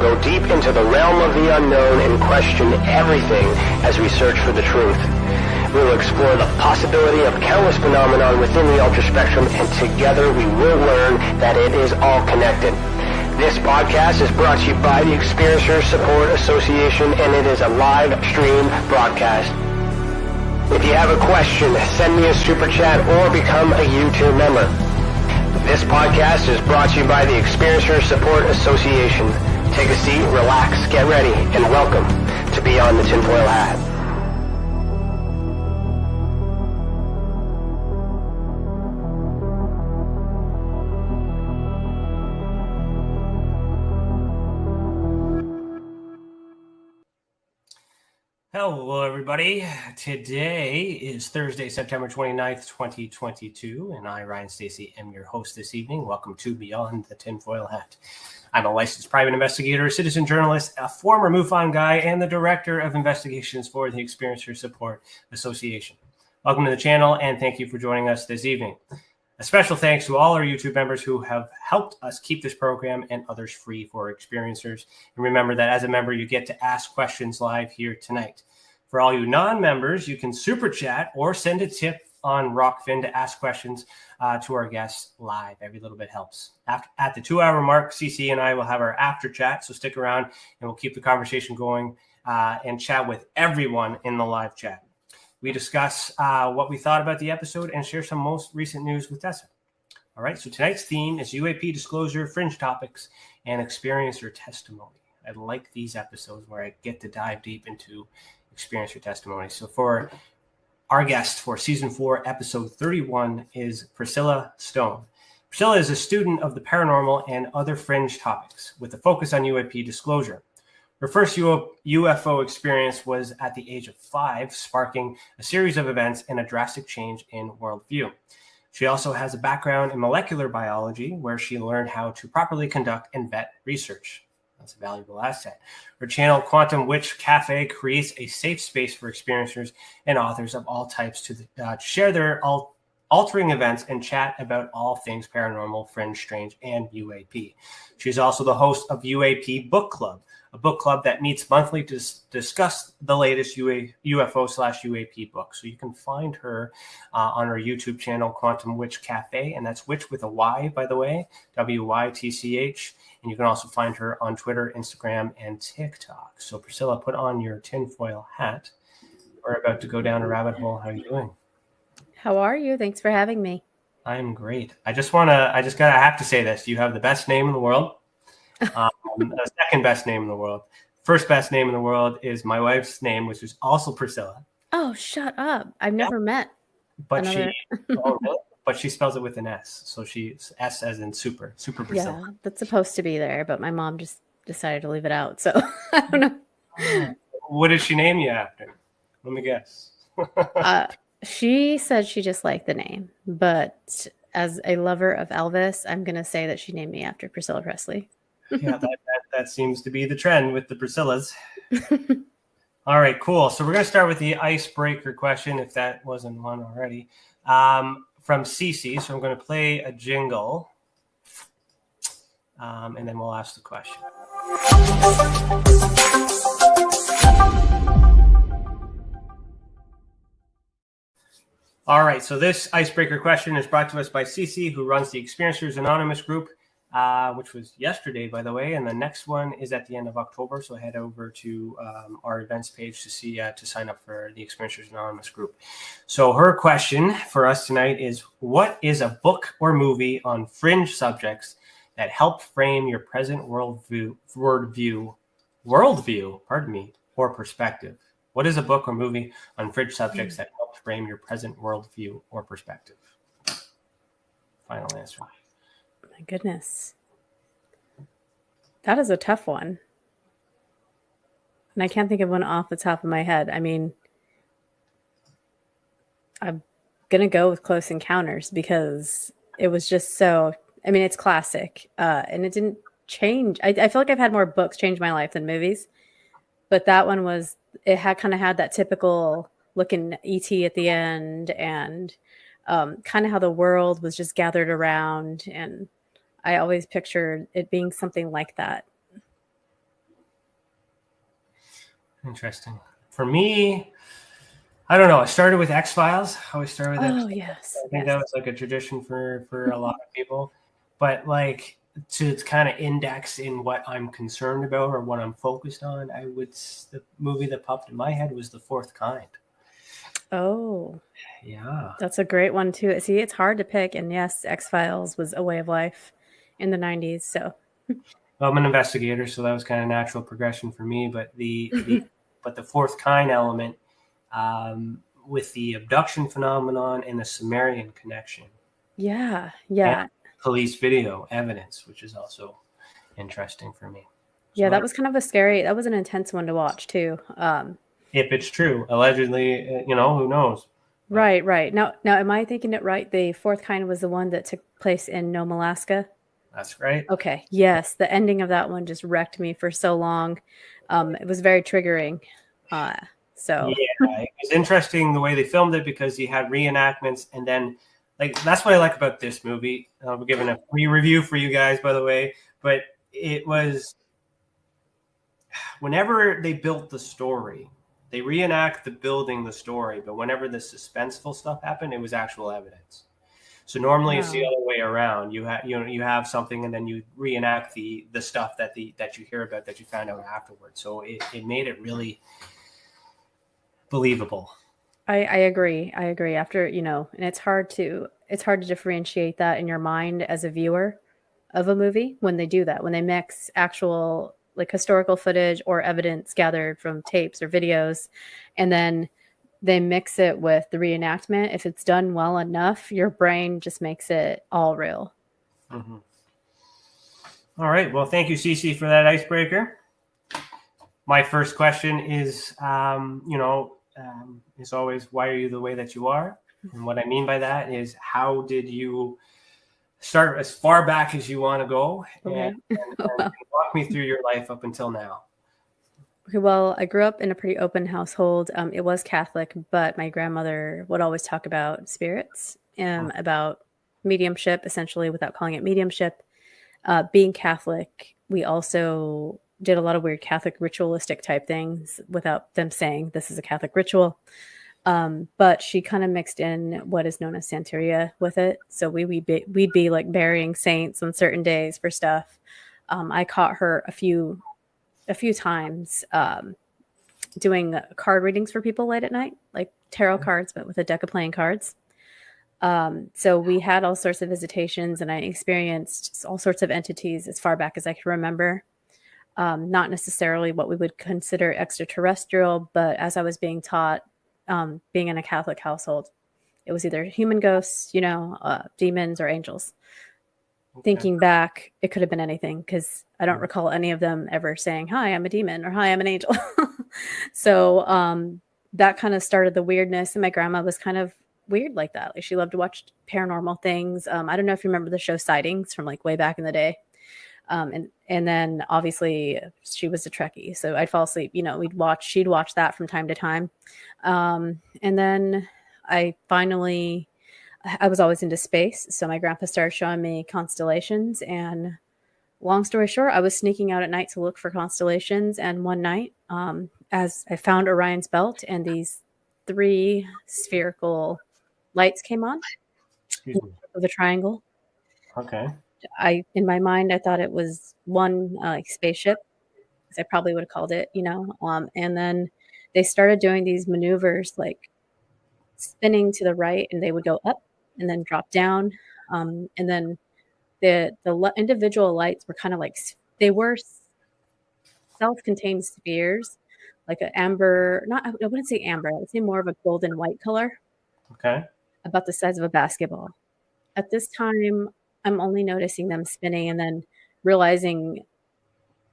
go deep into the realm of the unknown and question everything as we search for the truth. We will explore the possibility of countless phenomena within the ultra-spectrum, and together we will learn that it is all connected. This podcast is brought to you by the Experiencers Support Association, and it is a live stream broadcast. If you have a question, send me a super chat or become a YouTube member. This podcast is brought to you by the Experiencers Support Association. Take a seat, relax, get ready, and welcome to Beyond the TinFoil Hat. Hello, everybody. Today is Thursday, September 29th, 2022, and I, Ryan Stacey, am your host this evening. Welcome to Beyond the TinFoil Hat. I'm a licensed private investigator, citizen journalist, a former MUFON guy, and the director of investigations for the Experiencers Support Association. Welcome to the channel, and thank you for joining us this evening. A special thanks to all our YouTube members who have helped us keep this program and others free for experiencers. And remember that as a member, you get to ask questions live here tonight. For all you non-members, you can super chat or send a tip on Rockfin to ask questions to our guests live. Every little bit helps. At the 2-hour mark, CC and I will have our after chat, so stick around and we'll keep the conversation going and chat with everyone in the live chat. We discuss what we thought about the episode and share some most recent news with Tessa. All right, so tonight's theme is UAP disclosure, fringe topics, and experiencer testimony. I like these episodes where I get to dive deep into experiencer testimony. So for our guest for season 4, episode 31 is Pricilla Stone. Pricilla is a student of the paranormal and other fringe topics with a focus on UAP disclosure. Her first UFO experience was at the age of 5, sparking a series of events and a drastic change in worldview. She also has a background in molecular biology, where she learned how to properly conduct and vet research. That's a valuable asset. Her channel, Quantum Wytch Cafe, creates a safe space for experiencers and authors of all types to share their altering events and chat about all things paranormal, fringe, strange, and UAP. She's also the host of UAP Book Club, a book club that meets monthly to discuss the latest UFO/UAP book. So you can find her on her YouTube channel, Quantum Wytch Cafe, and that's Witch with a Y, by the way, WYTCH. And you can also find her on Twitter, Instagram, and TikTok. So Pricilla, put on your tinfoil hat. We're about to go down a rabbit hole. How are you doing? How are you? Thanks for having me. I'm great. I have to say this. You have the best name in the world. The second best name in the world. First best name in the world is my wife's name, which is also Pricilla. Oh, shut up. I've never met. But she spells it with an S. So she's S as in super Pricilla. Yeah, that's supposed to be there, but my mom just decided to leave it out. So I don't know. What did she name you after? Let me guess. She said she just liked the name, but as a lover of Elvis, I'm going to say that she named me after Priscilla Presley. Yeah, that seems to be the trend with the Priscillas. All right, cool. So we're going to start with the icebreaker question, if that wasn't one already, from Cece. So I'm going to play a jingle, and then we'll ask the question. All right, so this icebreaker question is brought to us by Cece, who runs the Experiencers Anonymous group, which was yesterday, by the way, and the next one is at the end of October. So head over to our events page to see to sign up for the Experiencers Anonymous group. So her question for us tonight is: what is a book or movie on fringe subjects that helped frame your present worldview, or perspective? What is a book or movie on fringe subjects that helped frame your present worldview or perspective? Final answer. My goodness. That is a tough one. And I can't think of one off the top of my head. I mean, I'm going to go with Close Encounters because it was just so, I mean, it's classic. And it didn't change. I feel like I've had more books change my life than movies. But that one was, it had kind of had that typical looking ET at the end, and kind of how the world was just gathered around. And I always pictured it being something like that. Interesting. For me, I don't know. I started with X-Files. I always started with X-Files. Yes. I think that was like a tradition for a lot of people. But like to kind of index in what I'm concerned about or what I'm focused on, the movie that popped in my head was The Fourth Kind. Oh, yeah, that's a great one too. See, it's hard to pick, and yes, X-Files was a way of life in the 90s. So, well, I'm an investigator, so that was kind of natural progression for me. But the Fourth Kind element, with the abduction phenomenon and the Sumerian connection. yeah. And police video evidence, which is also interesting for me. Yeah, that was kind of that was an intense one to watch too. If it's true, allegedly, who knows? Right. Now, am I thinking it right? The Fourth Kind was the one that took place in Nome, Alaska. That's right. Okay. Yes, the ending of that one just wrecked me for so long. It was very triggering. Yeah, it was interesting the way they filmed it because you had reenactments, and then that's what I like about this movie. We're giving a free review for you guys, by the way, but it was whenever they built the story. They reenact the story, but whenever the suspenseful stuff happened, it was actual evidence. So normally it's the other way around. You have something, and then you reenact the stuff that you hear about that you found out afterwards. So it made it really believable. I agree. After and it's hard to differentiate that in your mind as a viewer of a movie when they do that, when they mix actual like historical footage or evidence gathered from tapes or videos, and then they mix it with the reenactment. If it's done well enough, your brain just makes it all real. Mm-hmm. All right. Well, thank you, Stacey, for that icebreaker. My first question is, as always, why are you the way that you are? And what I mean by that is, how did you start as far back as you want to go, and walk me through your life up until now? Okay, well, I grew up in a pretty open household. It was Catholic, but my grandmother would always talk about spirits, about mediumship, essentially, without calling it mediumship. Being Catholic, we also did a lot of weird Catholic ritualistic type things without them saying this is a Catholic ritual. But she kind of mixed in what is known as Santeria with it. So we'd be like burying saints on certain days for stuff. I caught her a few times doing card readings for people late at night, like tarot cards, but with a deck of playing cards. So we had all sorts of visitations, and I experienced all sorts of entities as far back as I can remember. Not necessarily what we would consider extraterrestrial, but as I was being taught, being in a Catholic household, it was either human ghosts, demons, or angels. Okay. Thinking back, it could have been anything because I don't recall any of them ever saying, "Hi, I'm a demon," or "Hi, I'm an angel." So that kind of started the weirdness. And my grandma was kind of weird like that. Like she loved to watch paranormal things. I don't know if you remember the show Sightings from like way back in the day. And then obviously she was a Trekkie, so I'd fall asleep. She'd watch that from time to time. And then I was always into space. So my grandpa started showing me constellations, and long story short, I was sneaking out at night to look for constellations. And one night, as I found Orion's belt and these 3 spherical lights came on of the triangle. Okay. In my mind, I thought it was one spaceship, because I probably would have called it, and then they started doing these maneuvers, like spinning to the right, and they would go up and then drop down. And then the individual lights were kind of like, they were self-contained spheres, like an amber, I wouldn't say amber, I would say more of a golden white color. Okay. About the size of a basketball. At this time, I'm only noticing them spinning and then realizing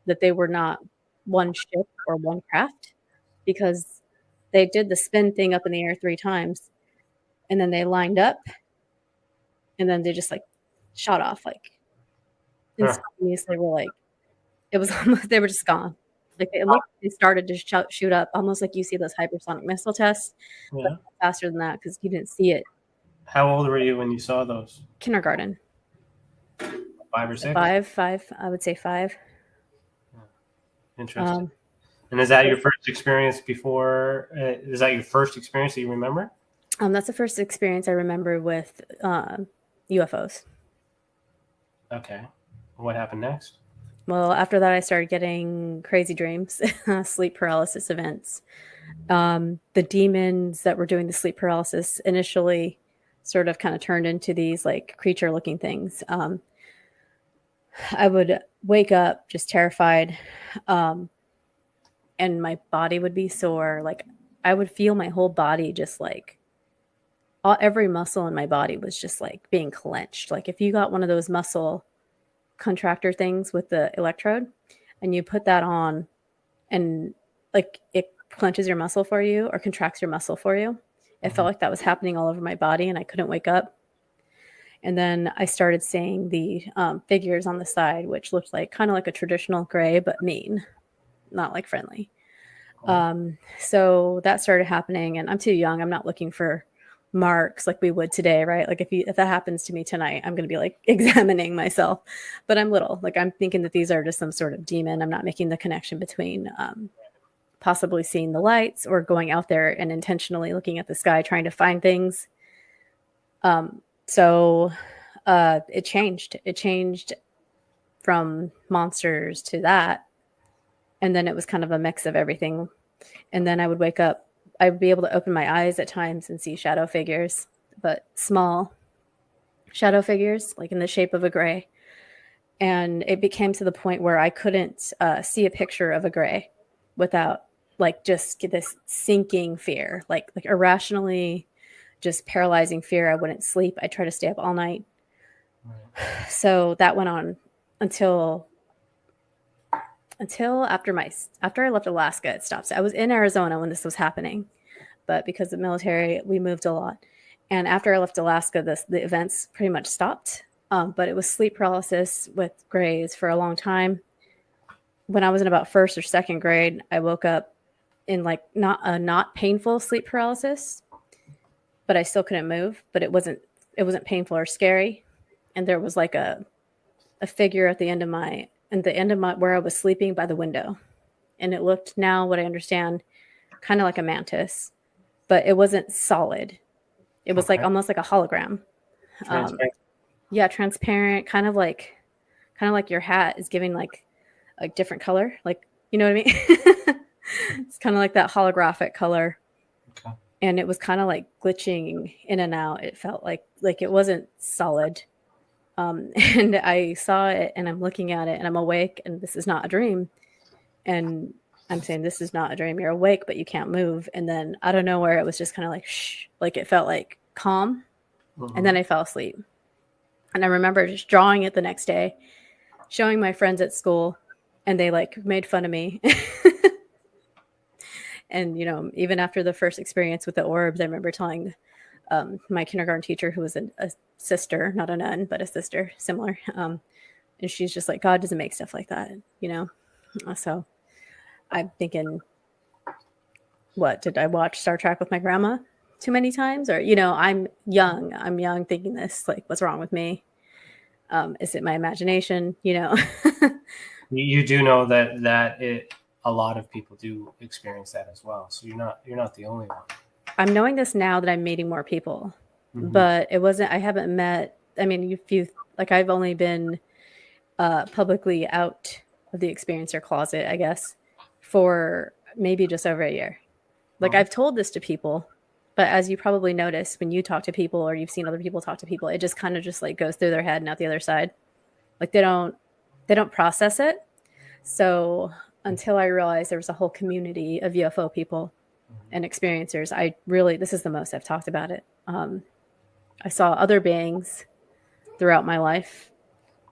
that they were not one ship or one craft, because they did the spin thing up in the air 3 times, and then they lined up, and then they just like shot off, like instantaneously. Were like, it was almost, they were just gone. Like they started to shoot up, almost like you see those hypersonic missile tests, but faster than that because you didn't see it. How old were you when you saw those? Kindergarten. 5 or 6? 5. I would say 5. Interesting. And is that your first experience before? Is that your first experience that you remember? That's the first experience I remember with UFOs. Okay. What happened next? Well, after that, I started getting crazy dreams, sleep paralysis events. The demons that were doing the sleep paralysis initially sort of kind of turned into these like creature looking things. I would wake up just terrified, and my body would be sore. Like I would feel my whole body just like every muscle in my body was just like being clenched. Like if you got one of those muscle contractor things with the electrode and you put that on and like it clenches your muscle for you or contracts your muscle for you. It felt like that was happening all over my body and I couldn't wake up. And then I started seeing the figures on the side, which looked like kind of like a traditional gray, but mean, not like friendly. So that started happening and I'm too young. I'm not looking for marks like we would today, right? Like if that happens to me tonight, I'm going to be like examining myself, but I'm little, like I'm thinking that these are just some sort of demon. I'm not making the connection between possibly seeing the lights or going out there and intentionally looking at the sky, trying to find things. So it changed from monsters to that. And then it was kind of a mix of everything. And then I would wake up, I would be able to open my eyes at times and see shadow figures, but small shadow figures, like in the shape of a gray. And it became to the point where I couldn't see a picture of a gray without like just get this sinking fear, like irrationally just paralyzing fear. I wouldn't sleep. I try to stay up all night. Right. So that went on until after I left Alaska, it stopped. I was in Arizona when this was happening, but because of the military, we moved a lot. And after I left Alaska, the events pretty much stopped. But it was sleep paralysis with grays for a long time. When I was in about first or second grade, I woke up in like not painful sleep paralysis, but I still couldn't move. But it wasn't painful or scary. And there was like a figure at the end of my where I was sleeping by the window. And it looked, now what I understand, kind of like a mantis, but it wasn't solid. It was like almost like a hologram. Transparent. Yeah, transparent, kind of like your hat is giving like a different color. Like, you know what I mean? It's kind of like that holographic color. Okay. And it was kind of like glitching in and out. It felt like it wasn't solid. And I saw it and I'm looking at it and I'm awake and this is not a dream. And I'm saying, this is not a dream. You're awake, but you can't move. And then I don't know where it was just kind of like, shh, like it felt like calm. And then I fell asleep. And I remember just drawing it the next day, showing my friends at school, and they like made fun of me. And, you know, even after the first experience with the orbs, I remember telling my kindergarten teacher, who was a sister, not a nun, but a sister, similar. And she's just like, God doesn't make stuff like that, you know? So I'm thinking, what, did I watch Star Trek with my grandma too many times? Or, you know, I'm young thinking this, like, what's wrong with me? Is it my imagination? You know? You do know that a lot of people do experience that as well. So you're not the only one. I'm knowing this now that I'm meeting more people, but I haven't met, I mean, I've only been publicly out of the experiencer closet, I guess, for maybe just over a year. Like I've told this to people, but as you probably notice when you talk to people or you've seen other people talk to people, it just kind of just like goes through their head and out the other side. Like they don't process it. So until I realized there was a whole community of UFO people and experiencers, this is the most I've talked about it. I saw other beings throughout my life.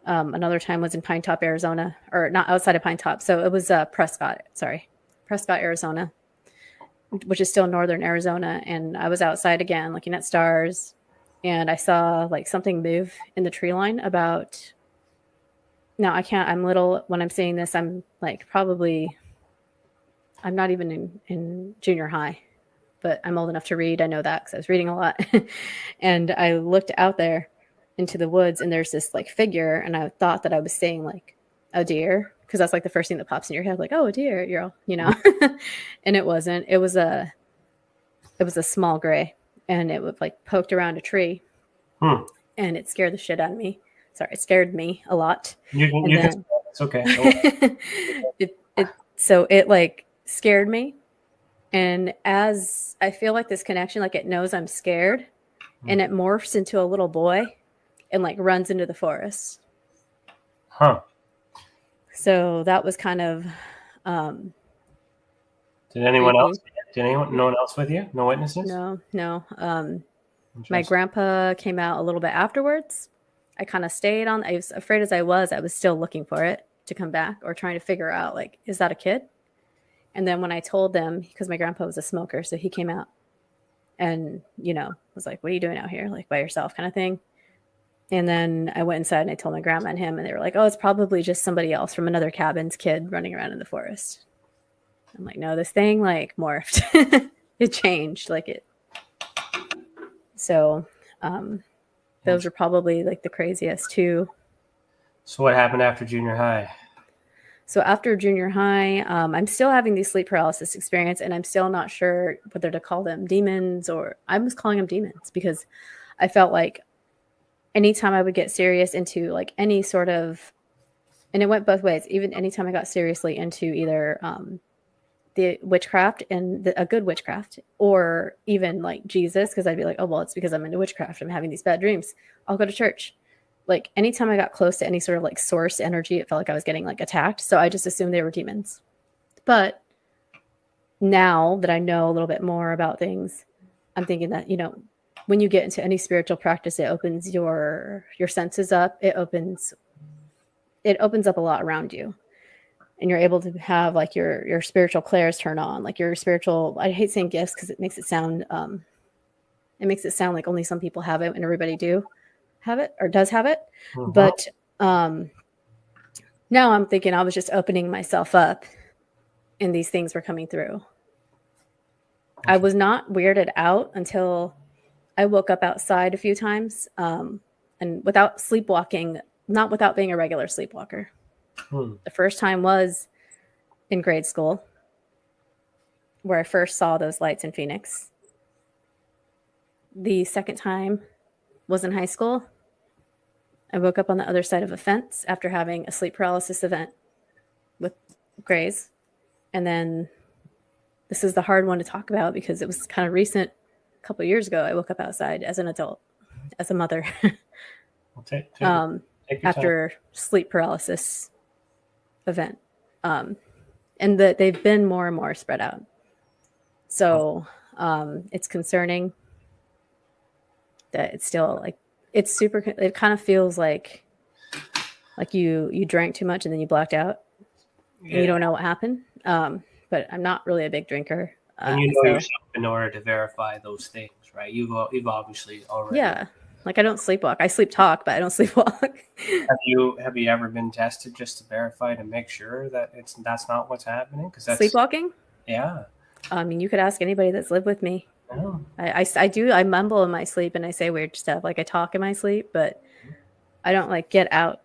Another time was in Pine Top, Arizona, or not outside of Pine Top. So it was Prescott, Arizona, which is still northern Arizona. And I was outside again looking at stars, and I saw like something move in the tree line about, now I can't, I'm little when I'm seeing this, I'm like I'm not even in junior high, but I'm old enough to read. I know that because I was reading a lot. And I looked out there into the woods and there's this like figure, and I thought that I was seeing like a deer because that's like the first thing that pops in your head, like, oh, a deer, you're all, and it wasn't. It was a small gray, and it was like poked around a tree, and it scared the shit out of me. Sorry, it scared me a lot. It's okay. So it like scared me, and as I feel like this connection, like it knows I'm scared, and it morphs into a little boy, and like runs into the forest. So that was kind of. Did anyone else? No one else with you? No witnesses? No. My grandpa came out a little bit afterwards. I kind of stayed on. I was afraid as I was still looking for it to come back or trying to figure out, like, is that a kid? And then when I told them, because my grandpa was a smoker, so he came out and, was like, what are you doing out here? Like by yourself kind of thing. And then I went inside and I told my grandma and him, and they were like, oh, it's probably just somebody else from another cabin's kid running around in the forest. I'm like, no, this thing like morphed. It changed like it. So those are probably like the craziest two. So what happened after junior high? So after junior high, I'm still having these sleep paralysis experience, and I'm still not sure whether to call them demons, or I was calling them demons because I felt like anytime I would get serious into like any sort of, and it went both ways, even anytime I got seriously into either the witchcraft and a good witchcraft, or even like Jesus, because I'd be like, oh, well, it's because I'm into witchcraft. I'm having these bad dreams. I'll go to church. Like anytime I got close to any sort of like source energy, it felt like I was getting like attacked. So I just assumed they were demons. But now that I know a little bit more about things, I'm thinking that, when you get into any spiritual practice, it opens your senses up. It opens up a lot around you. And you're able to have like your spiritual clairs turn on, like your spiritual, I hate saying gifts because it makes it sound like only some people have it and everybody do have it or does have it. Mm-hmm. But now I'm thinking I was just opening myself up and these things were coming through. I was not weirded out until I woke up outside a few times and without sleepwalking, not without being a regular sleepwalker. The first time was in grade school where I first saw those lights in Phoenix. The second time was in high school. I woke up on the other side of a fence after having a sleep paralysis event with Grays. And then this is the hard one to talk about because it was kind of recent. A couple of years ago, I woke up outside as an adult, as a mother, after sleep paralysis event. And that they've been more and more spread out. So it's concerning that it's still like, it's super, it kind of feels like you drank too much and then you blacked out. Yeah. And you don't know what happened. But I'm not really a big drinker. And yourself in order to verify those things, right? You've obviously already. Yeah. Like I don't sleepwalk. I sleep talk, but I don't sleepwalk. Have you ever been tested just to verify to make sure that that's not what's happening? Because that's sleepwalking. Yeah. I mean, you could ask anybody that's lived with me. Oh. I do. I mumble in my sleep and I say weird stuff. Like I talk in my sleep, but I don't like get out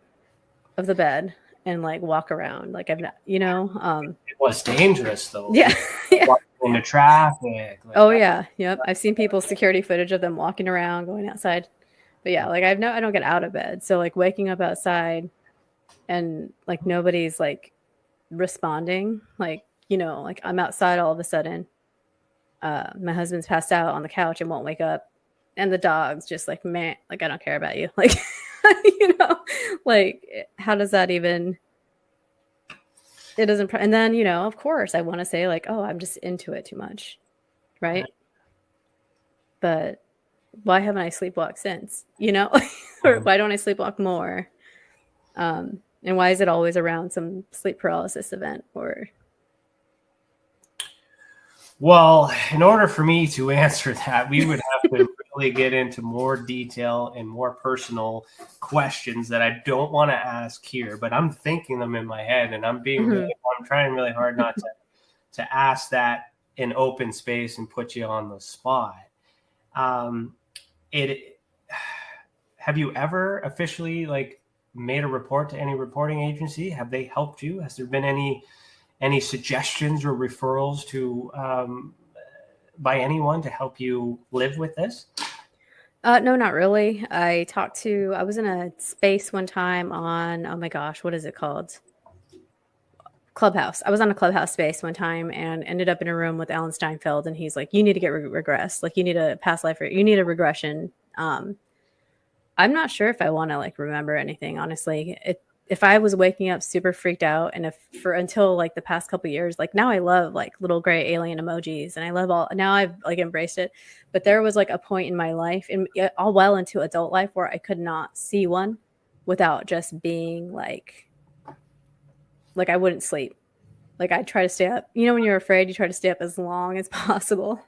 of the bed and like walk around. Like I've not, It was dangerous though. Yeah. Walking into traffic. Yeah. Yep. I've seen people's security footage of them walking around, going outside. But yeah, like I don't get out of bed. So like waking up outside and like nobody's like responding. Like, like I'm outside all of a sudden. My husband's passed out on the couch and won't wake up. And the dog's just like, man, like I don't care about you. Like, like how does that even, it doesn't, and then, of course I want to say like, oh, I'm just into it too much. Right. But why haven't I sleepwalked since, or why don't I sleepwalk more? And why is it always around some sleep paralysis event or? Well, in order for me to answer that, we would have to really get into more detail and more personal questions that I don't want to ask here, but I'm thinking them in my head and I'm trying really hard not to ask that in open space and put you on the spot. Have you ever officially like made a report to any reporting agency? Have they helped you? Has there been any suggestions or referrals to by anyone to help you live with this? No, not really. I was in a space one time on, oh my gosh, what is it called? Clubhouse. I was on a Clubhouse space one time and ended up in a room with Alan Steinfeld, and he's like, you need to get regressed. Like, you need a past life, you need a regression. I'm not sure if I want to like remember anything, honestly. If I was waking up super freaked out, and until like the past couple of years, like now I love like little gray alien emojis, and I love now I've like embraced it. But there was like a point in my life, and all well into adult life, where I could not see one without just being like I wouldn't sleep. Like I'd try to stay up. You know, when you're afraid, you try to stay up as long as possible.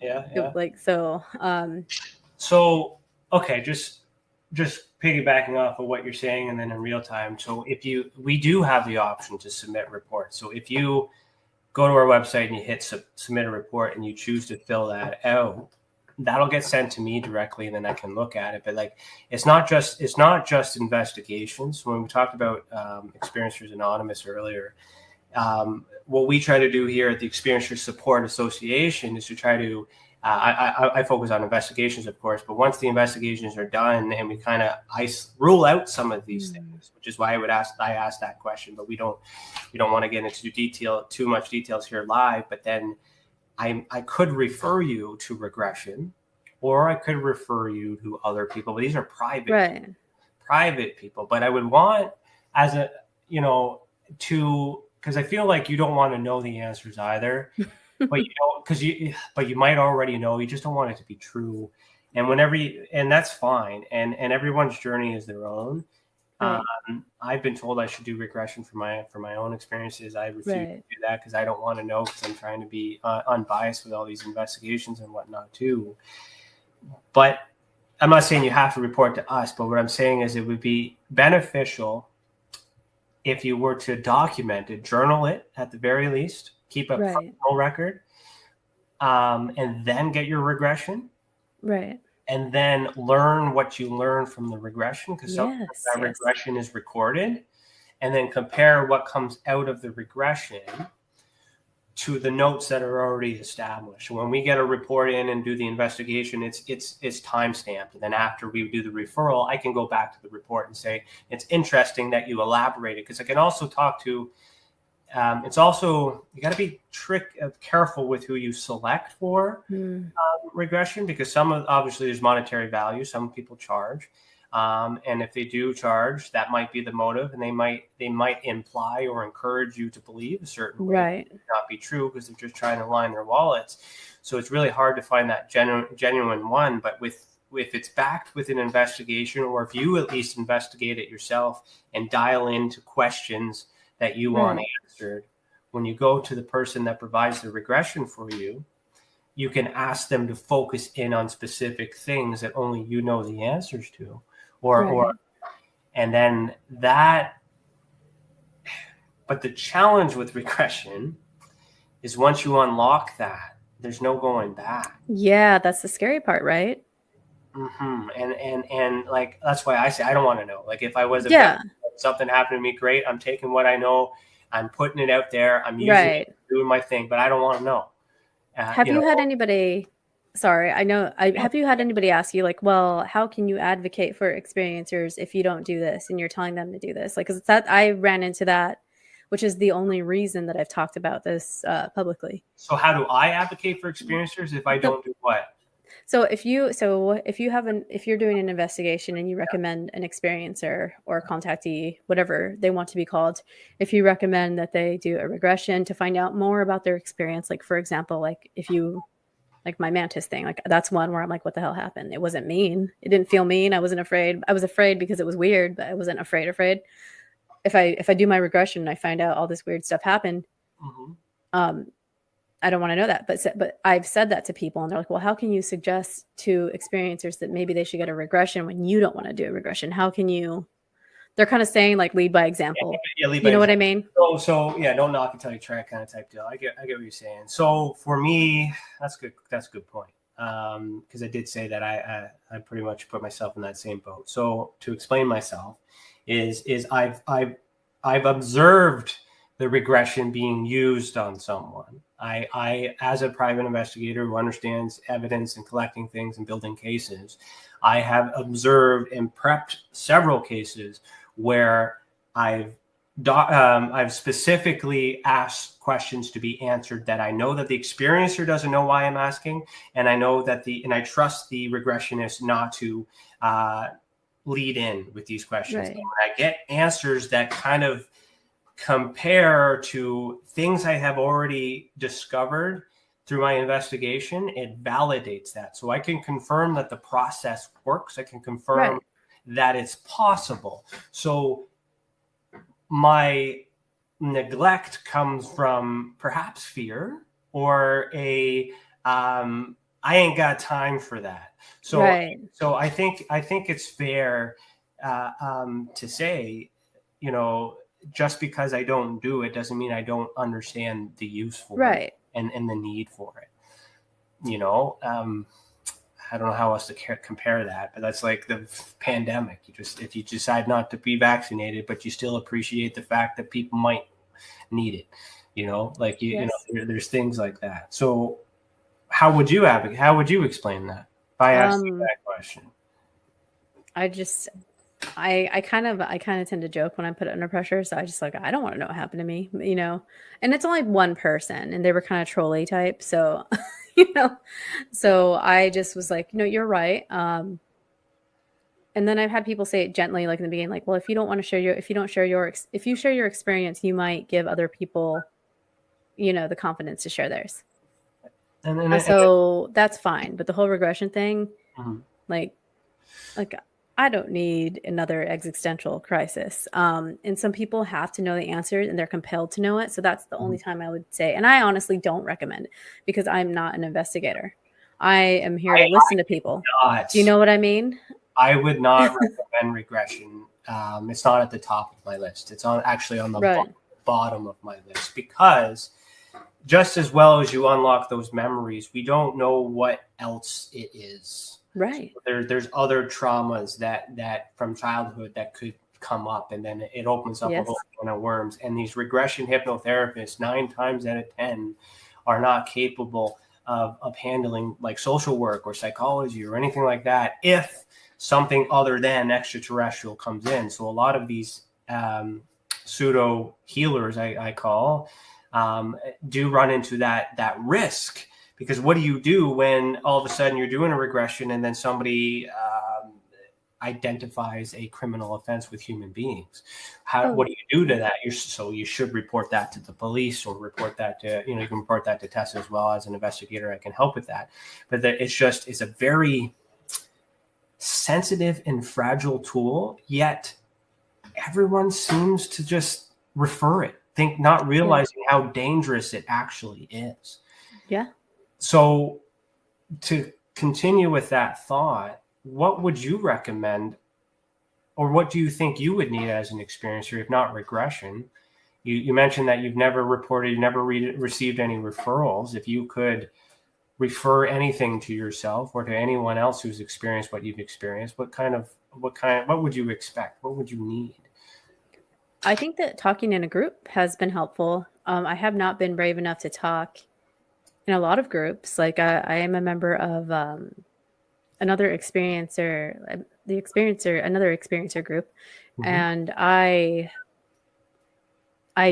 Yeah. Like so. So okay, just piggybacking off of what you're saying, and then in real time. So we do have the option to submit reports. So if you go to our website and you hit submit a report and you choose to fill that out, that'll get sent to me directly, and then I can look at it. But like, it's not just investigations. When we talked about Experiencers Anonymous earlier, what we try to do here at the Experiencers Support Association is to try to I focus on investigations, of course, but once the investigations are done and we kind of rule out some of these things, which is why I asked that question, but we don't want to get into too much details here live. But then I could refer you to regression, or I could refer you to other people, but these are private people. But I would want, as a, because I feel like you don't want to know the answers either. But you might already know. You just don't want it to be true, and and that's fine. And everyone's journey is their own. Right. I've been told I should do regression for my own experiences. I refuse to do that because I don't want to know, because I'm trying to be unbiased with all these investigations and whatnot too. But I'm not saying you have to report to us. But what I'm saying is it would be beneficial if you were to document it, journal it at the very least. Keep a personal record, and then get your regression. Right. And then learn what you learn from the regression, because sometimes that regression is recorded, and then compare what comes out of the regression to the notes that are already established. When we get a report in and do the investigation, it's time stamped. And then after we do the referral, I can go back to the report and say, it's interesting that you elaborated, because I can also talk to it's also, you got to be careful with who you select for regression, because obviously there's monetary value. Some people charge, and if they do charge, that might be the motive, and they might imply or encourage you to believe a certain way. It might not be true, because they're just trying to line their wallets. So it's really hard to find that genuine one. But if it's backed with an investigation, or if you at least investigate it yourself and dial into questions that you want answered, when you go to the person that provides the regression for you, you can ask them to focus in on specific things that only you know the answers to, and then that. But the challenge with regression is once you unlock that, there's no going back. Yeah, that's the scary part, right? Mm-hmm. And like, that's why I say I don't want to know. Like, if I was something happened to me, great. I'm taking what I know, I'm putting it out there, I'm using it, doing my thing, but I don't want to know. Have you had anybody? Sorry, I know. Have you had anybody ask you, like, well, how can you advocate for experiencers if you don't do this and you're telling them to do this? Like, because I ran into that, which is the only reason that I've talked about this publicly. So how do I advocate for experiencers if I don't do what? So if you're doing an investigation and you recommend an experiencer or contactee, whatever they want to be called, if you recommend that they do a regression to find out more about their experience, like, for example, like if you, like my mantis thing, like that's one where I'm like, what the hell happened? It wasn't mean. It didn't feel mean. I wasn't afraid. I was afraid because it was weird, but I wasn't afraid. If I do my regression and I find out all this weird stuff happened, I don't want to know that, but I've said that to people, and they're like, well, how can you suggest to experiencers that maybe they should get a regression when you don't want to do a regression? How can you, they're kind of saying like lead by example. Lead by example. What I mean? So yeah, don't knock until you try kind of type deal. I get what you're saying. So for me, that's good. That's a good point. Because I did say that I pretty much put myself in that same boat. So to explain myself, is I've observed the regression being used on someone. I as a private investigator who understands evidence and collecting things and building cases, I have observed and prepped several cases where I've specifically asked questions to be answered that I know that the experiencer doesn't know why I'm asking, and I know that I trust the regressionist not to lead in with these questions. Right. And when I get answers that kind of compare to things I have already discovered through my investigation, it validates that. So I can confirm that the process works. I can confirm that it's possible. So my neglect comes from perhaps fear or I ain't got time for that. So so I think it's fair to say, just because I don't do it doesn't mean I don't understand the use for it and the need for it. I don't know how else to compare that, but that's like the pandemic. If you decide not to be vaccinated, but you still appreciate the fact that people might need it, there's things like that. So how would you advocate? How would you explain that if I asked you that question? I kind of tend to joke when I put it under pressure. So I just I don't want to know what happened to me, and it's only one person and they were kind of trolly type. So, so I just was like, you're right. And then I've had people say it gently, like in the beginning, like, well, if you don't share your experience, you might give other people, the confidence to share theirs. So that's fine. But the whole regression thing, like I don't need another existential crisis. And some people have to know the answers and they're compelled to know it. So that's the only time I would say, and I honestly don't recommend it because I'm not an investigator. I am here to listen to people. Do you know what I mean? I would not recommend regression. It's not at the top of my list. It's actually on the bottom of my list because just as well as you unlock those memories, we don't know what else it is. Right. There's other traumas that from childhood that could come up, and then it opens up a whole can of worms. And these regression hypnotherapists, 9 times out of 10, are not capable of handling like social work or psychology or anything like that if something other than extraterrestrial comes in. So a lot of these pseudo healers, I call, do run into that risk. Because what do you do when all of a sudden you're doing a regression and then somebody identifies a criminal offense with human beings? What do you do to that? You should report that to the police or report that to, you can report that to Tessa as well. As an investigator, I can help with that. But it's a very sensitive and fragile tool, yet everyone seems to just refer it, not realizing how dangerous it actually is. Yeah. So to continue with that thought, what would you recommend, or what do you think you would need as an experiencer, if not regression? You mentioned that you've never received any referrals. If you could refer anything to yourself or to anyone else who's experienced what you've experienced, what would you expect? What would you need? I think that talking in a group has been helpful. I have not been brave enough to talk in a lot of groups. Like I am a member of another experiencer group. And I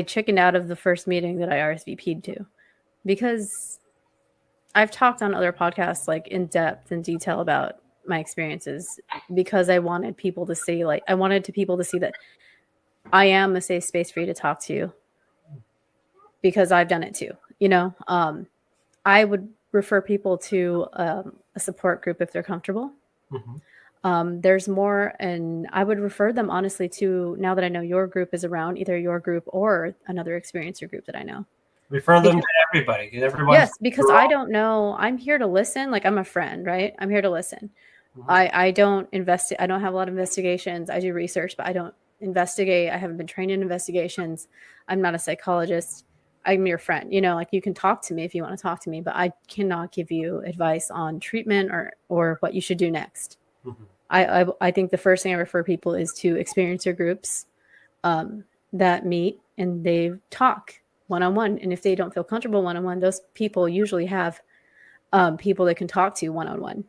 chickened out of the first meeting that I RSVP'd to because I've talked on other podcasts like in depth and detail about my experiences because I wanted people to see that I am a safe space for you to talk to because I've done it too. I would refer people to a support group if they're comfortable. There's more, and I would refer them honestly to, now that I know your group is around, either your group or another experiencer group that I know. Refer them to everybody. Yes, because I don't know. I'm here to listen. Like I'm a friend, right? I'm here to listen. I don't investigate. I don't have a lot of investigations. I do research, but I don't investigate. I haven't been trained in investigations. I'm not a psychologist. I'm your friend, like you can talk to me if you want to talk to me, but I cannot give you advice on treatment or what you should do next. I think the first thing I refer people is to experiencer groups that meet and they talk one-on-one. And if they don't feel comfortable one-on-one, those people usually have people they can talk to one-on-one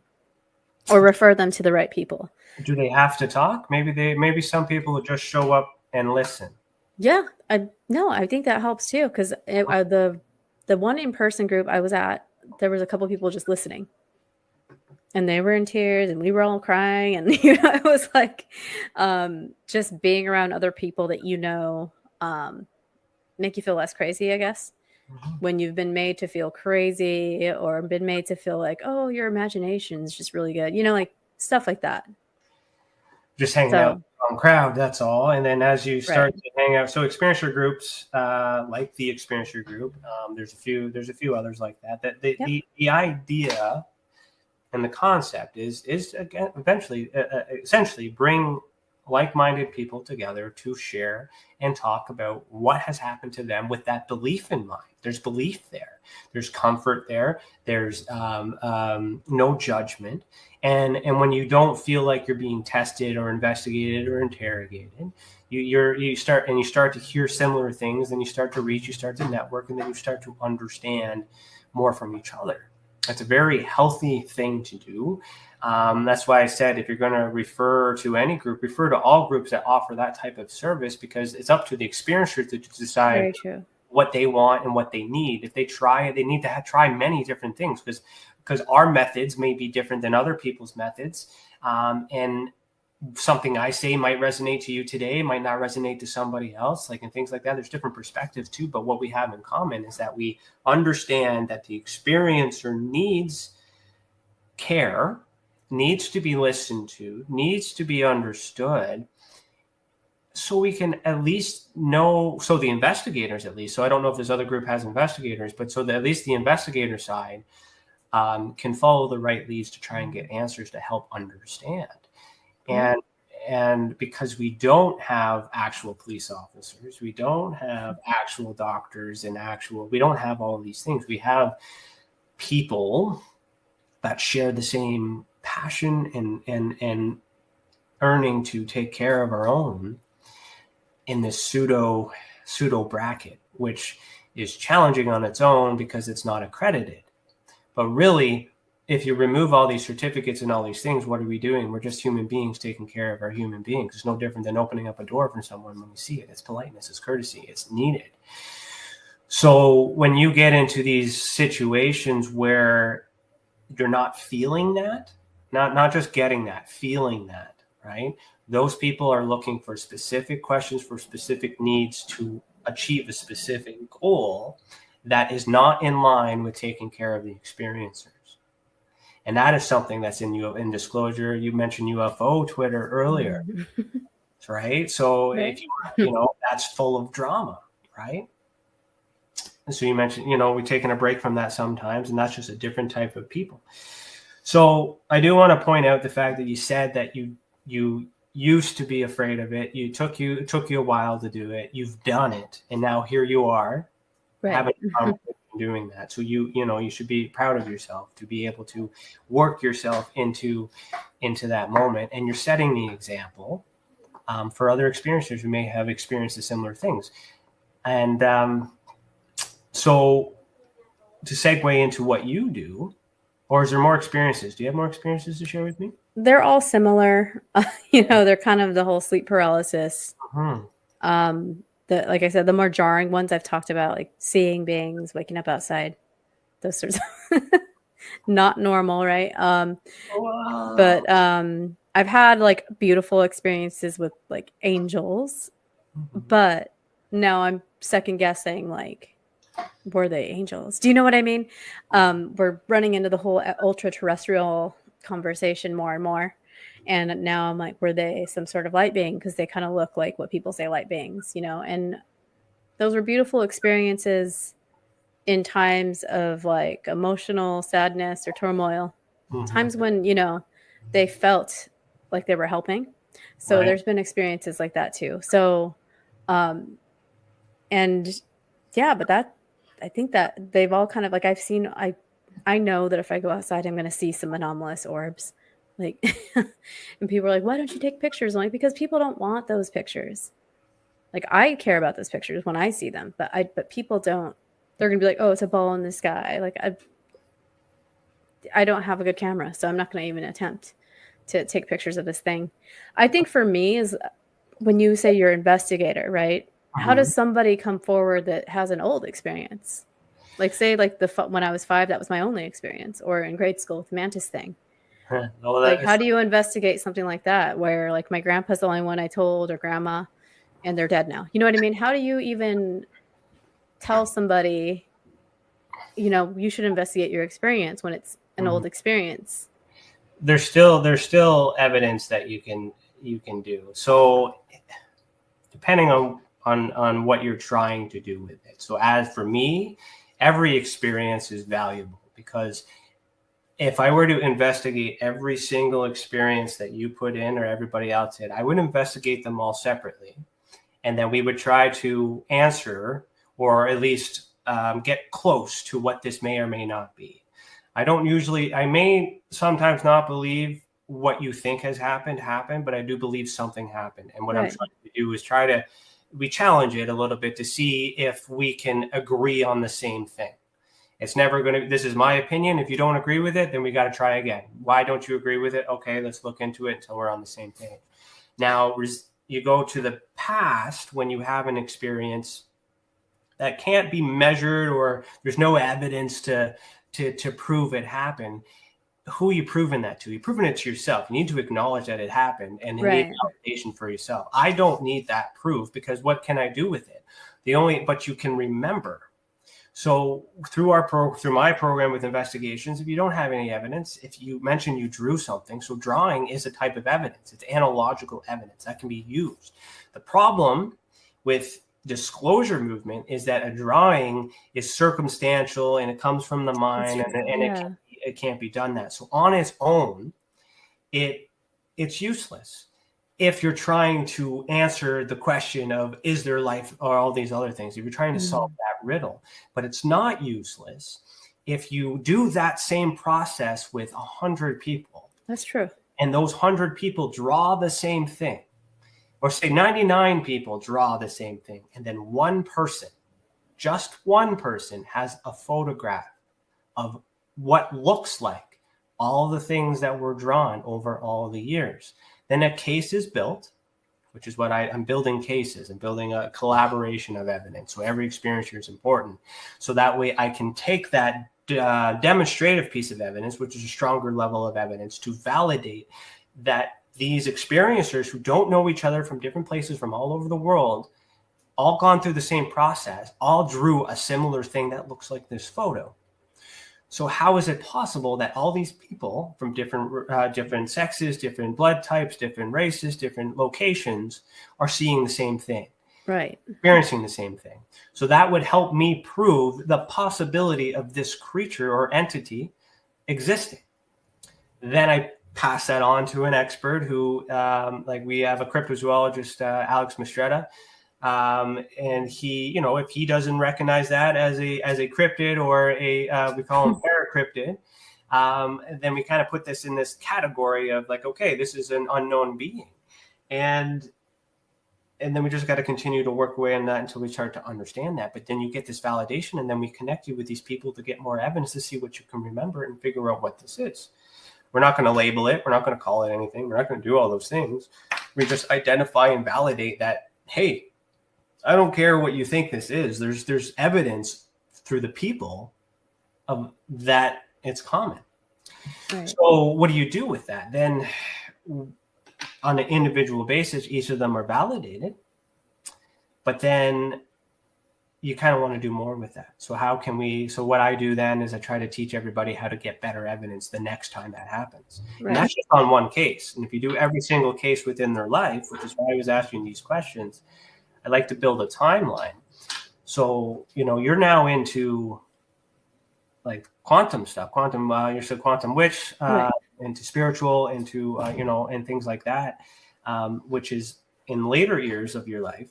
or refer them to the right people. Do they have to talk? Maybe some people will just show up and listen. Yeah, I think that helps too. Because the one in-person group I was at, there was a couple people just listening, and they were in tears, and we were all crying, and it was like just being around other people that make you feel less crazy, I guess. Mm-hmm. When you've been made to feel crazy or been made to feel like, oh, your imagination is just really good, like stuff like that. Just hanging out with a crowd, that's all. And then as you start to hang out, so experiencer groups, like the experiencer group, there's a few others like that. That the idea and the concept is again essentially bring like-minded people together to share and talk about what has happened to them with that belief in mind. There's belief there. There's comfort there. There's no judgment. And when you don't feel like you're being tested or investigated or interrogated, you start to hear similar things, and you start to network, and then you start to understand more from each other. That's a very healthy thing to do. That's why I said if you're going to refer to any group, refer to all groups that offer that type of service, because it's up to the experiencers to decide what they want and what they need. If they need to try many different things, because our methods may be different than other people's methods. And something I say might resonate to you today, might not resonate to somebody else, and things like that. There's different perspectives too, but what we have in common is that we understand that the experiencer needs care, needs to be listened to, needs to be understood, so we can at least know, so the investigators at least, so I don't know if this other group has investigators, but so that at least the investigator side can follow the right leads to try and get answers to help understand. And because we don't have actual police officers, we don't have actual doctors we don't have all of these things. We have people that share the same passion and earning to take care of our own in this pseudo bracket, which is challenging on its own because it's not accredited. But really, if you remove all these certificates and all these things, what are we doing? We're just human beings taking care of our human beings. It's no different than opening up a door for someone when we see it. It's politeness, it's courtesy, it's needed. So when you get into these situations where you're not feeling that, not just getting that, feeling that, right? Those people are looking for specific questions, for specific needs to achieve a specific goal that is not in line with taking care of the experiencers. And that is something that's in disclosure. You mentioned UFO Twitter earlier, right? So if that's full of drama, right? And so you mentioned, we're taking a break from that sometimes, and that's just a different type of people. So I do want to point out the fact that you said that you used to be afraid of it. It took you a while to do it. You've done it, and now here you are, having a conversation doing that. So you should be proud of yourself to be able to work yourself into that moment, and you're setting the example for other experiencers who may have experienced the similar things. And so to segue into what you do, or is there more experiences? Do you have more experiences to share with me? They're all similar. They're kind of the whole sleep paralysis. Like I said, the more jarring ones I've talked about, like seeing beings, waking up outside, those sorts of not normal, right? But I've had like beautiful experiences with like angels, but now I'm second guessing, like, were they angels? Do you know what I mean? We're running into the whole ultra terrestrial conversation more and more. And now I'm like, were they some sort of light being? Because they kind of look like what people say light beings, and those were beautiful experiences in times of like emotional sadness or turmoil, times when, they felt like they were helping. So there's been experiences like that too. So, and yeah, but I think that they've all kind of like, I know that if I go outside, I'm going to see some anomalous orbs. Like, and people are like, why don't you take pictures? I'm like, because people don't want those pictures. Like, I care about those pictures when I see them, but people don't. They're gonna be like, oh, it's a ball in the sky. Like, I don't have a good camera, so I'm not gonna even attempt to take pictures of this thing. I think for me is when you say you're investigator, right? How does somebody come forward that has an old experience? Like, say, like when I was 5, that was my only experience, or in grade school with the mantis thing. Like, how do you investigate something like that where, like, my grandpa's the only one I told, or grandma, and they're dead now? You know what I mean? How do you even tell somebody, you should investigate your experience when it's an old experience? There's still evidence that you can do. So depending on what you're trying to do with it. So as for me, every experience is valuable, because if I were to investigate every single experience that you put in or everybody else did, I would investigate them all separately. And then we would try to answer, or at least get close to what this may or may not be. I may sometimes not believe what you think has happened, but I do believe something happened. And what I'm trying to do is we challenge it a little bit to see if we can agree on the same thing. It's never going to, this is my opinion. If you don't agree with it, then we got to try again. Why don't you agree with it? Okay, let's look into it until we're on the same page. Now, you go to the past when you have an experience that can't be measured, or there's no evidence to prove it happened. Who are you proving that to? You're proving it to yourself. You need to acknowledge that it happened, and you need validation for yourself. I don't need that proof, because what can I do with it? But you can remember. So through my program with investigations, if you don't have any evidence, if you mention you drew something, so drawing is a type of evidence. It's analogical evidence that can be used. The problem with disclosure movement is that a drawing is circumstantial and it comes from the mind, and it can't be done that. So on its own, it's useless if you're trying to answer the question of, is there life, or all these other things, if you're trying to solve that riddle. But it's not useless if you do that same process with 100 people. That's true. And those 100 people draw the same thing, or say 99 people draw the same thing, and then just one person has a photograph of what looks like all the things that were drawn over all the years. Then a case is built, which is what I'm building cases and building a collaboration of evidence. So every experience here is important. So that way I can take that demonstrative piece of evidence, which is a stronger level of evidence, to validate that these experiencers who don't know each other from different places from all over the world, all gone through the same process, all drew a similar thing that looks like this photo. So how is it possible that all these people from different sexes, different blood types, different races, different locations are seeing the same thing, right? Experiencing the same thing? So that would help me prove the possibility of this creature or entity existing. Then I pass that on to an expert who, like we have a cryptozoologist, Alex Mistretta. And he, if he doesn't recognize that as a cryptid, or we call them paracryptid, then we kind of put this in this category of like, okay, this is an unknown being. And then we just got to continue to work away on that until we start to understand that. But then you get this validation, and then we connect you with these people to get more evidence to see what you can remember and figure out what this is. We're not going to label it. We're not going to call it anything. We're not going to do all those things. We just identify and validate that, hey, I don't care what you think this is. There's evidence through the people of that it's common. Right. So what do you do with that? Then on an individual basis, each of them are validated, but then you kind of want to do more with that. So so what I do then is I try to teach everybody how to get better evidence the next time that happens. Right. And that's just on one case. And if you do every single case within their life, which is why I was asking these questions, I like to build a timeline. So, you're now into like quantum stuff, you're still Quantum Wytch, right, into spiritual, into, and things like that, which is in later years of your life,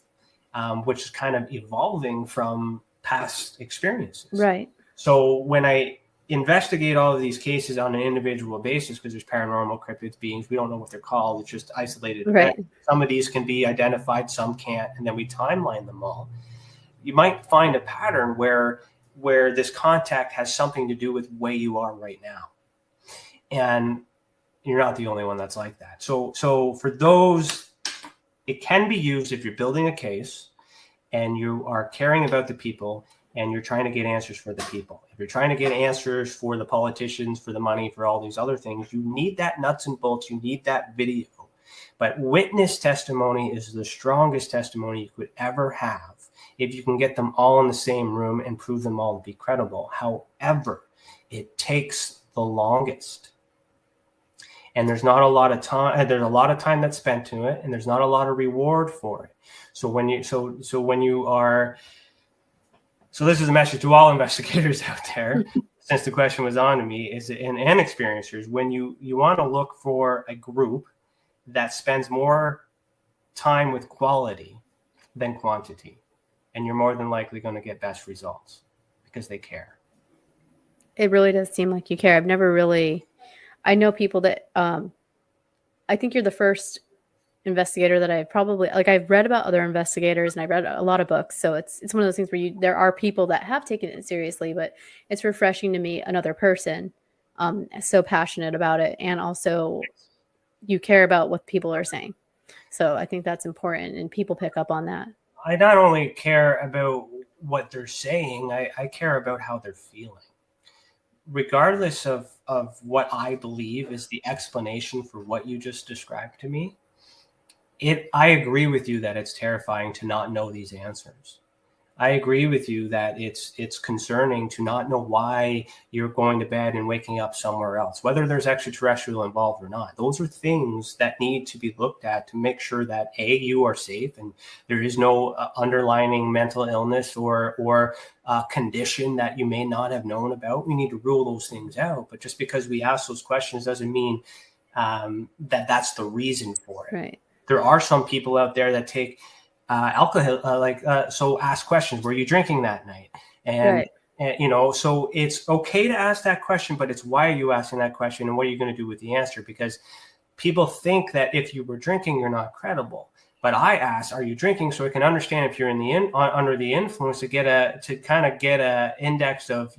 which is kind of evolving from past experiences. Right. So when I investigate all of these cases on an individual basis because there's paranormal cryptid beings. We don't know what they're called. It's just isolated events. Some of these can be identified, some can't, and then we timeline them all. You might find a pattern where this contact has something to do with where you are right now. And you're not the only one that's like that. So for those, it can be used if you're building a case and you are caring about the people and you're trying to get answers for the people. If you're trying to get answers for the politicians, for the money, for all these other things, you need that nuts and bolts. You need that video. But witness testimony is the strongest testimony you could ever have if you can get them all in the same room and prove them all to be credible. However, it takes the longest. And there's not a lot of time. There's a lot of time that's spent to it, and there's not a lot of reward for it. So when you are, so this is a message to all investigators out there, since the question was on to me, and experiencers, when you want to look for a group that spends more time with quality than quantity, and you're more than likely going to get best results because they care. It really does seem like you care. I've never really, I know people that, I think you're the first investigator that I probably, like, I've read about other investigators and I've read a lot of books. So it's one of those things where there are people that have taken it seriously, but it's refreshing to meet another person so passionate about it. And also you care about what people are saying. So I think that's important and people pick up on that. I not only care about what they're saying, I care about how they're feeling. Regardless of what I believe is the explanation for what you just described to me, I agree with you that it's terrifying to not know these answers. I agree with you that it's concerning to not know why you're going to bed and waking up somewhere else, whether there's extraterrestrial involved or not. Those are things that need to be looked at to make sure that you are safe and there is no underlying mental illness or condition that you may not have known about. We need to rule those things out. But just because we ask those questions doesn't mean that that's the reason for it. Right. There are some people out there that take alcohol, so ask questions. Were you drinking that night? And, so it's okay to ask that question, but it's why are you asking that question and what are you going to do with the answer? Because people think that if you were drinking, you're not credible. But I ask, are you drinking? So I can understand if you're under the influence to kind of get a index of,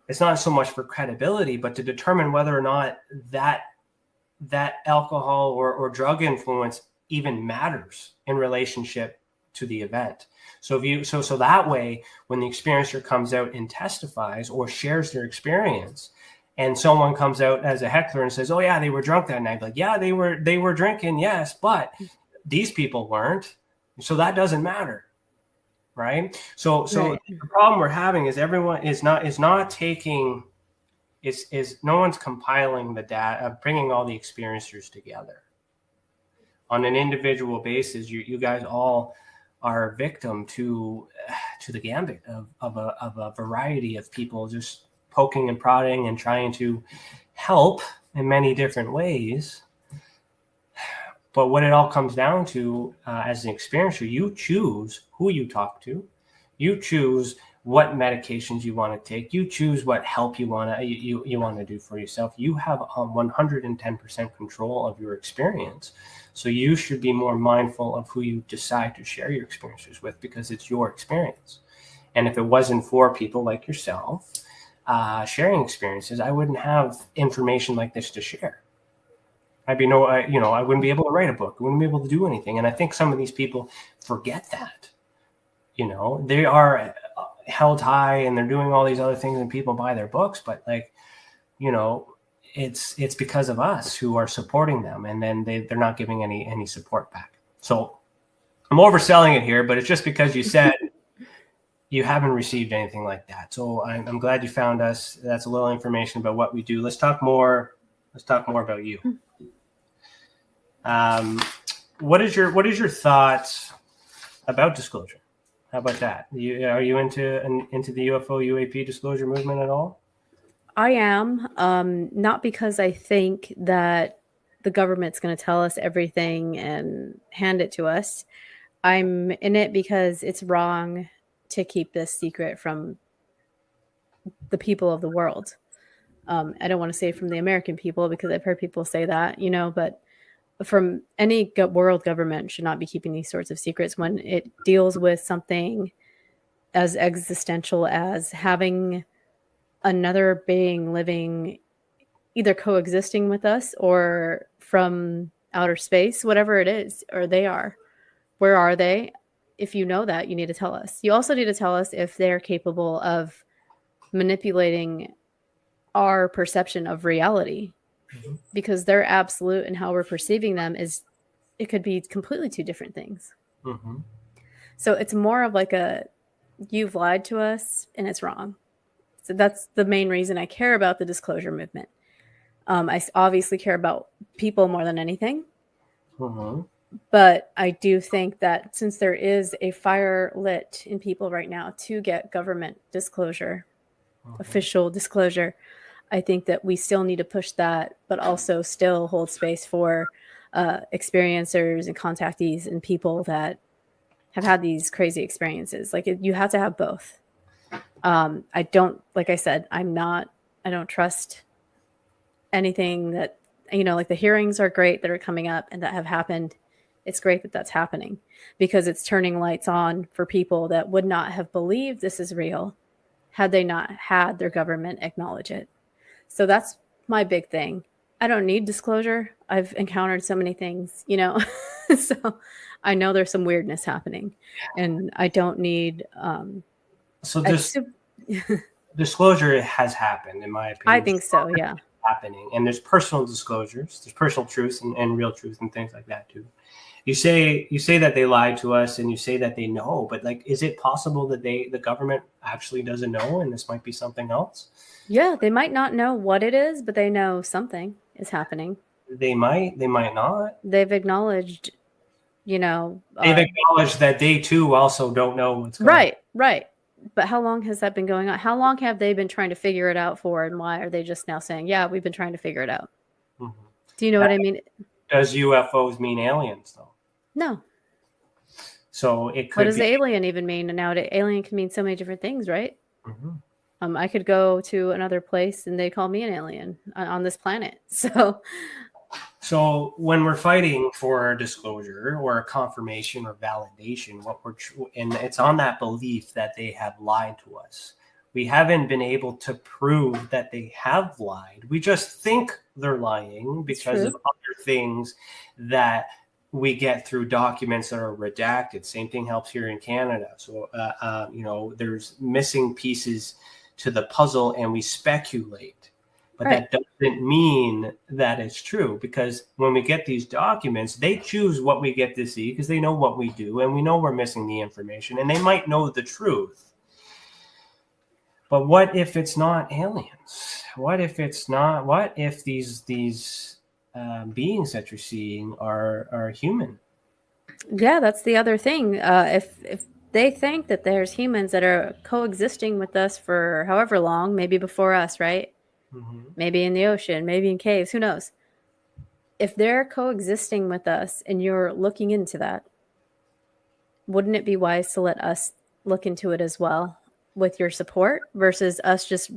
it's not so much for credibility, but to determine whether or not that alcohol or drug influence even matters in relationship to the event. So so that way, when the experiencer comes out and testifies or shares their experience, and someone comes out as a heckler and says, "Oh yeah, they were drunk that night," like, yeah, they were drinking, yes, but these people weren't, so that doesn't matter, right? So the problem we're having is everyone is not taking. Is no one's compiling the data, bringing all the experiencers together. On an individual basis, you guys all are victim to the gambit of a variety of people just poking and prodding and trying to help in many different ways. But what it all comes down to, as an experiencer, you choose who you talk to, you choose what medications you want to take, you choose what help you want to do for yourself. You have 110% control of your experience. So you should be more mindful of who you decide to share your experiences with, because it's your experience. And if it wasn't for people like yourself sharing experiences, I wouldn't have information like this to share. I wouldn't be able to write a book. I wouldn't be able to do anything. And I think some of these people forget that. They are held high and they're doing all these other things and people buy their books, but it's because of us who are supporting them, and then they're not giving any support back. So I'm overselling it here, but it's just because you said you haven't received anything like that. So I'm glad you found us. That's a little information about what we do. Let's talk more about you. What is your thoughts about disclosure? How about that? Are you into the UFO UAP disclosure movement at all? I am, not because I think that the government's going to tell us everything and hand it to us. I'm in it because it's wrong to keep this secret from the people of the world. I don't want to say from the American people, because I've heard people say that, but from any world government should not be keeping these sorts of secrets when it deals with something as existential as having another being living, either coexisting with us or from outer space, whatever it is, or they are. Where are they? If you know that, you need to tell us. You also need to tell us if they're capable of manipulating our perception of reality, because they're absolute and how we're perceiving them it could be completely two different things. So it's more of like you've lied to us and it's wrong. So that's the main reason I care about the disclosure movement. I obviously care about people more than anything. But I do think that since there is a fire lit in people right now to get government disclosure, official disclosure, I think that we still need to push that, but also still hold space for experiencers and contactees and people that have had these crazy experiences. Like you have to have both. I don't, like I said, I don't trust anything that, like the hearings are great that are coming up and that have happened. It's great that that's happening because it's turning lights on for people that would not have believed this is real had they not had their government acknowledge it. So that's my big thing. I don't need disclosure. I've encountered so many things, so I know there's some weirdness happening and I don't need, so this disclosure has happened, in my opinion. I think so. Yeah. Happening. And there's personal disclosures, there's personal truth and real truth and things like that too. You say that they lied to us and you say that they know, but like, is it possible that the government actually doesn't know and this might be something else? Yeah, they might not know what it is, but they know something is happening. They might not. They've acknowledged, they've acknowledged that they too also don't know what's going on. Right. But how long has that been going on? How long have they been trying to figure it out for? And why are they just now saying, yeah, we've been trying to figure it out? Do you know what I mean? Does UFOs mean aliens though? No. So it could. What does alien even mean? And now alien can mean so many different things, right? I could go to another place and they call me an alien on this planet. So when we're fighting for a disclosure or a confirmation or validation, and it's on that belief that they have lied to us. We haven't been able to prove that they have lied. We just think they're lying because of other things that we get through documents that are redacted. Same thing helps here in Canada. So, there's missing pieces to the puzzle and we speculate. But that doesn't mean that it's true, because when we get these documents, they choose what we get to see because they know what we do and we know we're missing the information and they might know the truth. But what if it's not aliens? What if these beings that you're seeing are human? Yeah, that's the other thing. If they think that there's humans that are coexisting with us for however long, maybe before us, right? Maybe in the ocean, maybe in caves, who knows? If they're coexisting with us and you're looking into that, wouldn't it be wise to let us look into it as well with your support versus us just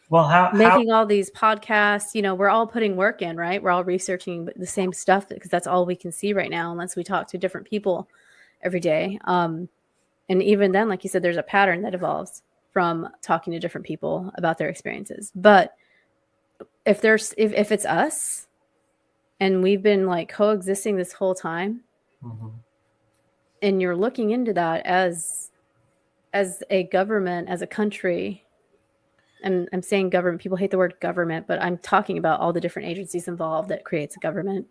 making all these podcasts? We're all putting work in, right? We're all researching the same stuff because that's all we can see right now unless we talk to different people every day. And even then, like you said, there's a pattern that evolves from talking to different people about their experiences. But if it's us and we've been like coexisting this whole time, and you're looking into that as a government, as a country, and I'm saying government, people hate the word government, but I'm talking about all the different agencies involved that creates a government.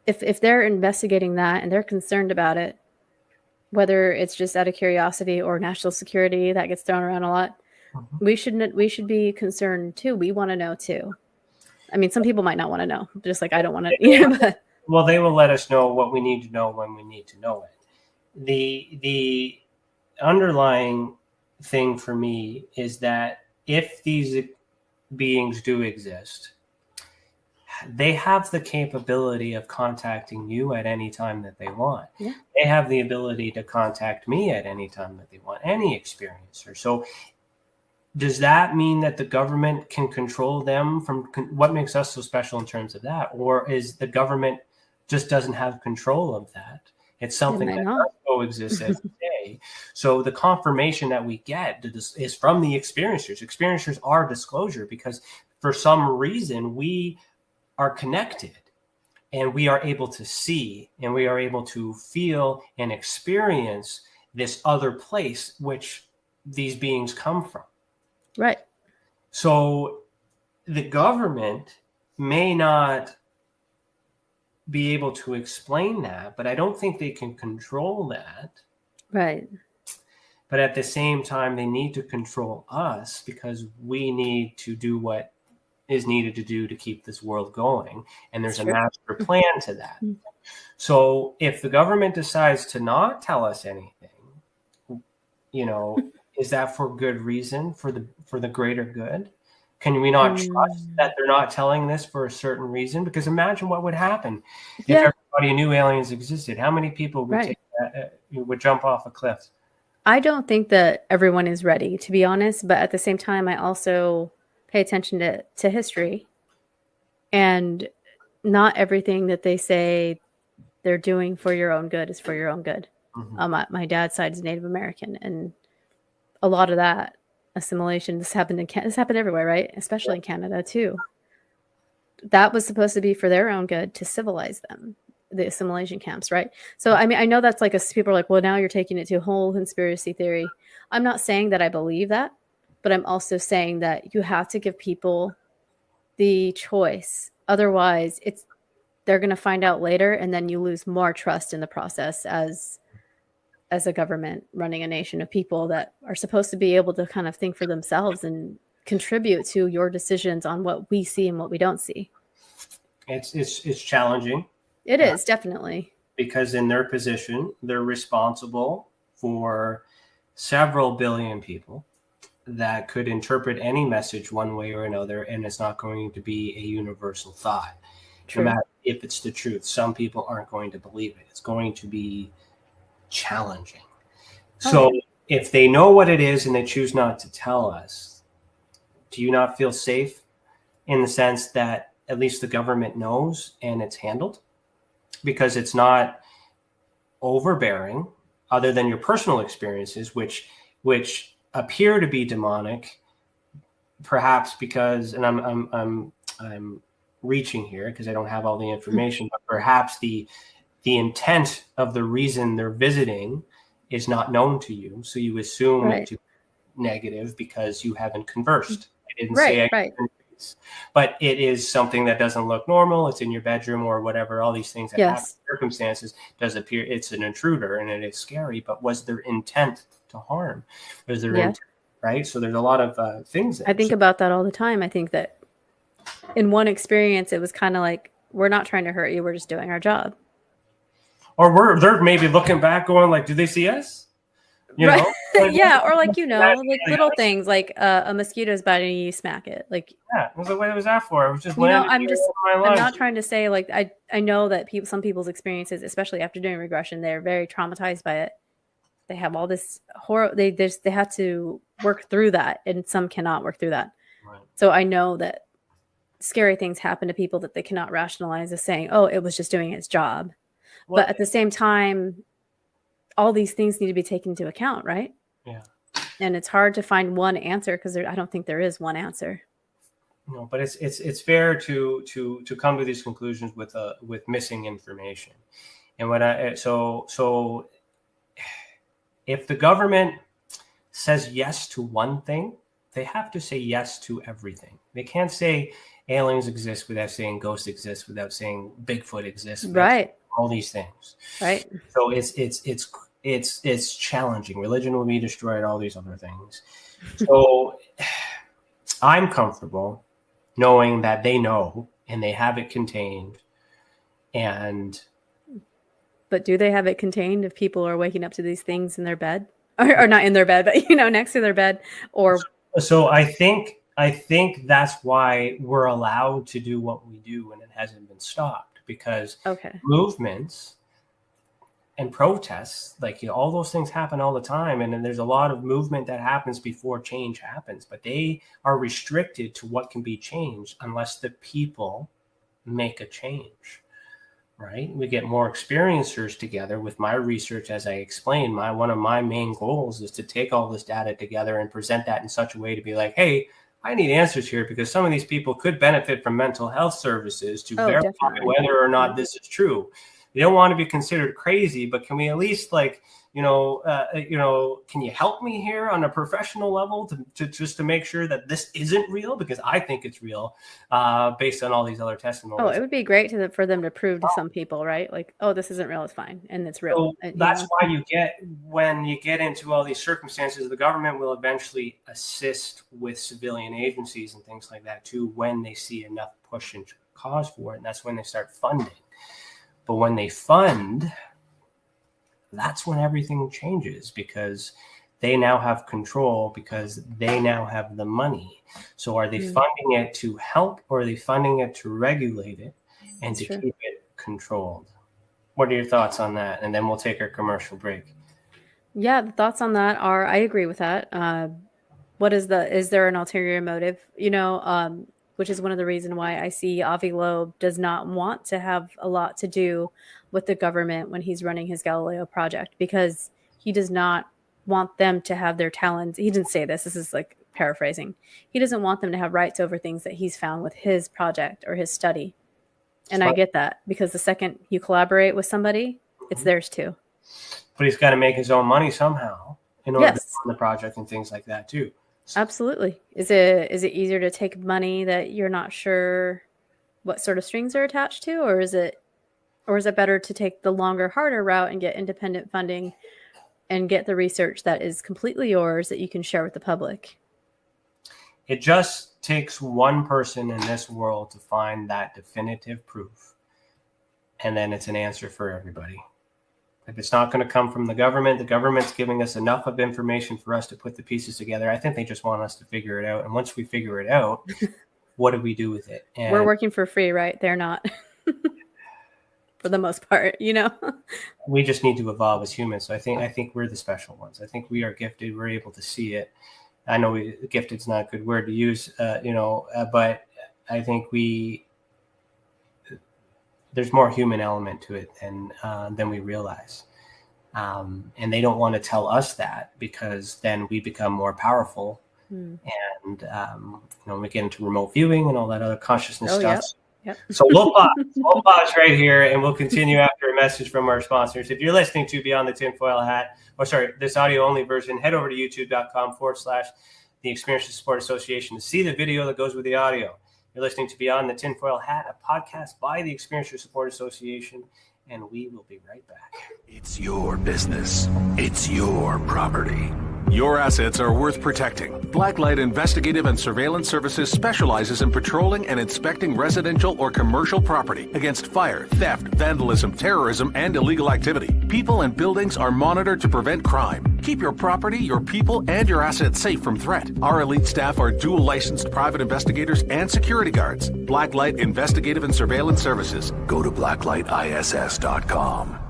If they're investigating that and they're concerned about it, whether it's just out of curiosity or national security, that gets thrown around a lot, we should be concerned too. We want to know too. I mean, some people might not want to know, just like I don't want to. But well, they will let us know what we need to know when we need to know it. The underlying thing for me is that if these beings do exist, they have the capability of contacting you at any time that they want. Yeah. They have the ability to contact me at any time that they want, any experiencer. So does that mean that the government can control them from what makes us so special in terms of that? Or is the government just doesn't have control of that? It's something that does coexist, as you say. So the confirmation that we get is from the experiencers. Experiencers are disclosure because for some reason we are connected and we are able to see and we are able to feel and experience this other place which these beings come from. Right. So the government may not be able to explain that, but I don't think they can control that. Right. But at the same time, they need to control us because we need to do what is needed to do to keep this world going. And there's a master plan to that. So if the government decides to not tell us anything, is that for good reason, for the greater good? Can we not trust that they're not telling this for a certain reason? Because imagine what would happen if everybody knew aliens existed. How many people would would jump off a cliff? I don't think that everyone is ready, to be honest. But at the same time, I also pay attention to history. And not everything that they say they're doing for your own good is for your own good. Mm-hmm. My dad's side is Native American, and a lot of that assimilation, this happened everywhere, right? Especially in Canada too. That was supposed to be for their own good, to civilize them, the assimilation camps, right? So I mean, I know that's like people are like, well, now you're taking it to a whole conspiracy theory. I'm not saying that I believe that, but I'm also saying that you have to give people the choice. Otherwise, they're going to find out later, and then you lose more trust in the process as a government running a nation of people that are supposed to be able to kind of think for themselves and contribute to your decisions on what we see and what we don't see. It's challenging. It is, definitely. Because in their position, they're responsible for several billion people that could interpret any message one way or another, and it's not going to be a universal thought. True. No matter if it's the truth, some people aren't going to believe it. It's going to be challenging. So if they know what it is and they choose not to tell us, do you not feel safe in the sense that at least the government knows and it's handled? Because it's not overbearing, other than your personal experiences, which appear to be demonic, perhaps because, and I'm reaching here because I don't have all the information, but perhaps the intent of the reason they're visiting is not known to you. So you assume it's negative because you haven't conversed. I didn't say but it is something that doesn't look normal. It's in your bedroom or whatever. All these things that happen, circumstances does appear. It's an intruder and it is scary, but was their intent to harm? Was their intent, right? So there's a lot of things. I think about that all the time. I think that in one experience, it was kind of like, we're not trying to hurt you. We're just doing our job. Or they're maybe looking back going like, do they see us? You know? Like, or like, like little things like a mosquito's biting you, smack it. Like, what was that for? It was just I'm not trying to say like, I know that some people's experiences, especially after doing regression, they're very traumatized by it. They have all this horror. They have to work through that, and some cannot work through that. Right. So I know that scary things happen to people that they cannot rationalize as saying, oh, it was just doing its job. But at the same time, all these things need to be taken into account, right? Yeah. And it's hard to find one answer because I don't think there is one answer. No, but it's fair to come to these conclusions with missing information. And so if the government says yes to one thing, they have to say yes to everything. They can't say aliens exist without saying ghosts exist, without saying Bigfoot exists, right? All these things, right? So it's challenging. Religion will be destroyed. All these other things. So I'm comfortable knowing that they know and they have it contained. But do they have it contained if people are waking up to these things in their bed, or not in their bed, but next to their bed, or? So I think that's why we're allowed to do what we do, and it hasn't been stopped. Because movements and protests, like, you know, all those things happen all the time. And then there's a lot of movement that happens before change happens, but they are restricted to what can be changed unless the people make a change, right? We get more experiencers together. With my research, as I explained, one of my main goals is to take all this data together and present that in such a way to be like, hey, I need answers here because some of these people could benefit from mental health services to verify definitely. Whether or not this is true. You don't want to be considered crazy, but can we at least, like, can you help me here on a professional level to just to make sure that this isn't real? Because I think it's real based on all these other testimonies. Oh, it would be great for them to prove to some people, right? Like, oh, this isn't real, it's fine, and it's real. So that's why when you get into all these circumstances, the government will eventually assist with civilian agencies and things like that too when they see enough push and cause for it, and that's when they start funding. But when they fund, that's when everything changes because they now have control because they now have the money. So are they funding it to help or are they funding it to regulate it and to keep it controlled? What are your thoughts on that? And then we'll take our commercial break. Yeah, the thoughts on that are, I agree with that. Is there an ulterior motive? Which is one of the reasons why I see Avi Loeb does not want to have a lot to do with the government when he's running his Galileo project, because he does not want them to have their talents. He didn't say this. This is like paraphrasing. He doesn't want them to have rights over things that he's found with his project or his study. And I get that, because the second you collaborate with somebody, it's theirs too. But he's got to make his own money somehow in order to fund the project and things like that too. Absolutely. Is it easier to take money that you're not sure what sort of strings are attached to, or is it better to take the longer, harder route and get independent funding and get the research that is completely yours that you can share with the public? It just takes one person in this world to find that definitive proof, and then it's an answer for everybody. If it's not going to come from the government's giving us enough of information for us to put the pieces together. I think they just want us to figure it out. And once we figure it out, what do we do with it? And we're working for free, right? They're not. For the most part, We just need to evolve as humans. So I think we're the special ones. I think we are gifted. We're able to see it. I know gifted's not a good word to use, but I think there's more human element to it than we realize. And they don't want to tell us that, because then we become more powerful. And, we get into remote viewing and all that other consciousness stuff. Yep. So we'll pause right here, and we'll continue after a message from our sponsors. If you're listening to Beyond the Tinfoil Hat, this audio only version, head over to youtube.com/The Experience Support Association to see the video that goes with the audio. You're listening to Beyond the Tinfoil Hat, a podcast by the Experience Support Association, and we will be right back. It's your business. It's your property. Your assets are worth protecting. Blacklight Investigative and Surveillance Services specializes in patrolling and inspecting residential or commercial property against fire, theft, vandalism, terrorism, and illegal activity. People and buildings are monitored to prevent crime. Keep your property, your people, and your assets safe from threat. Our elite staff are dual licensed private investigators and security guards. Blacklight Investigative and Surveillance Services. Go to blacklightiss.com.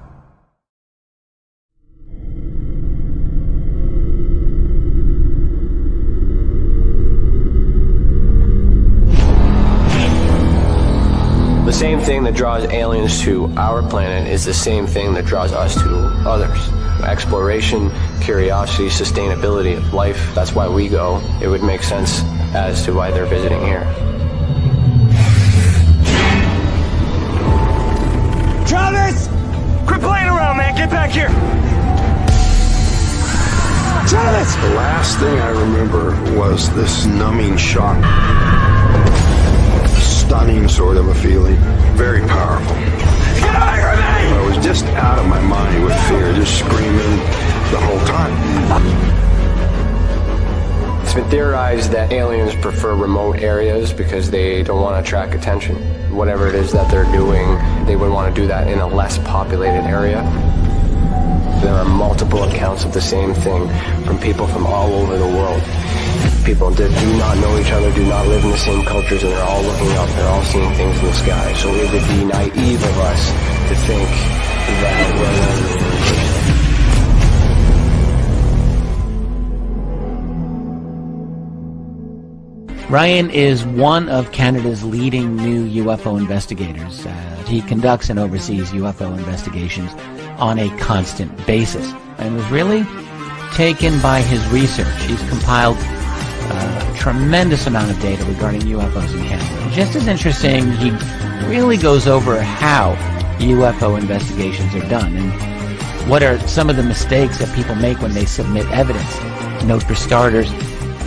The same thing that draws aliens to our planet is the same thing that draws us to others. Exploration, curiosity, sustainability of life. That's why we go. It would make sense as to why they're visiting here. Travis! Quit playing around, man. Get back here. Travis! The last thing I remember was this numbing shock. Stunning sort of a feeling. Very powerful. Get away from me! I was just out of my mind with fear, just screaming the whole time. It's been theorized that aliens prefer remote areas because they don't want to attract attention. Whatever it is that they're doing, they would want to do that in a less populated area. There are multiple accounts of the same thing from people from all over the world. People that do not know each other, do not live in the same cultures, and they're all looking up, they're all seeing things in the sky. So it would be naive of us to think that we're Ryan is one of Canada's leading new UFO investigators. He conducts and oversees UFO investigations on a constant basis and was really taken by his research. He's compiled a tremendous amount of data regarding UFOs in Canada. And just as interesting, he really goes over how UFO investigations are done and what are some of the mistakes that people make when they submit evidence. Note for starters,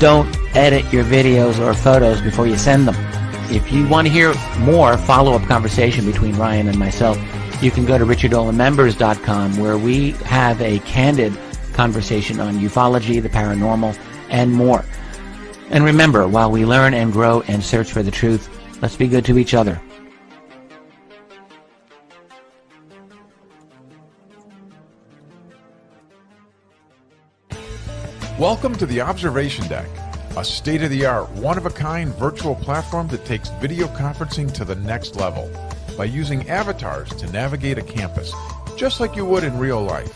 don't edit your videos or photos before you send them. If you want to hear more follow-up conversation between Ryan and myself, you can go to richardolamembers.com, where we have a candid conversation on ufology, the paranormal, and more. And remember, while we learn and grow and search for the truth, let's be good to each other. Welcome to the Observation Deck, a state-of-the-art, one-of-a-kind virtual platform that takes video conferencing to the next level by using avatars to navigate a campus, just like you would in real life.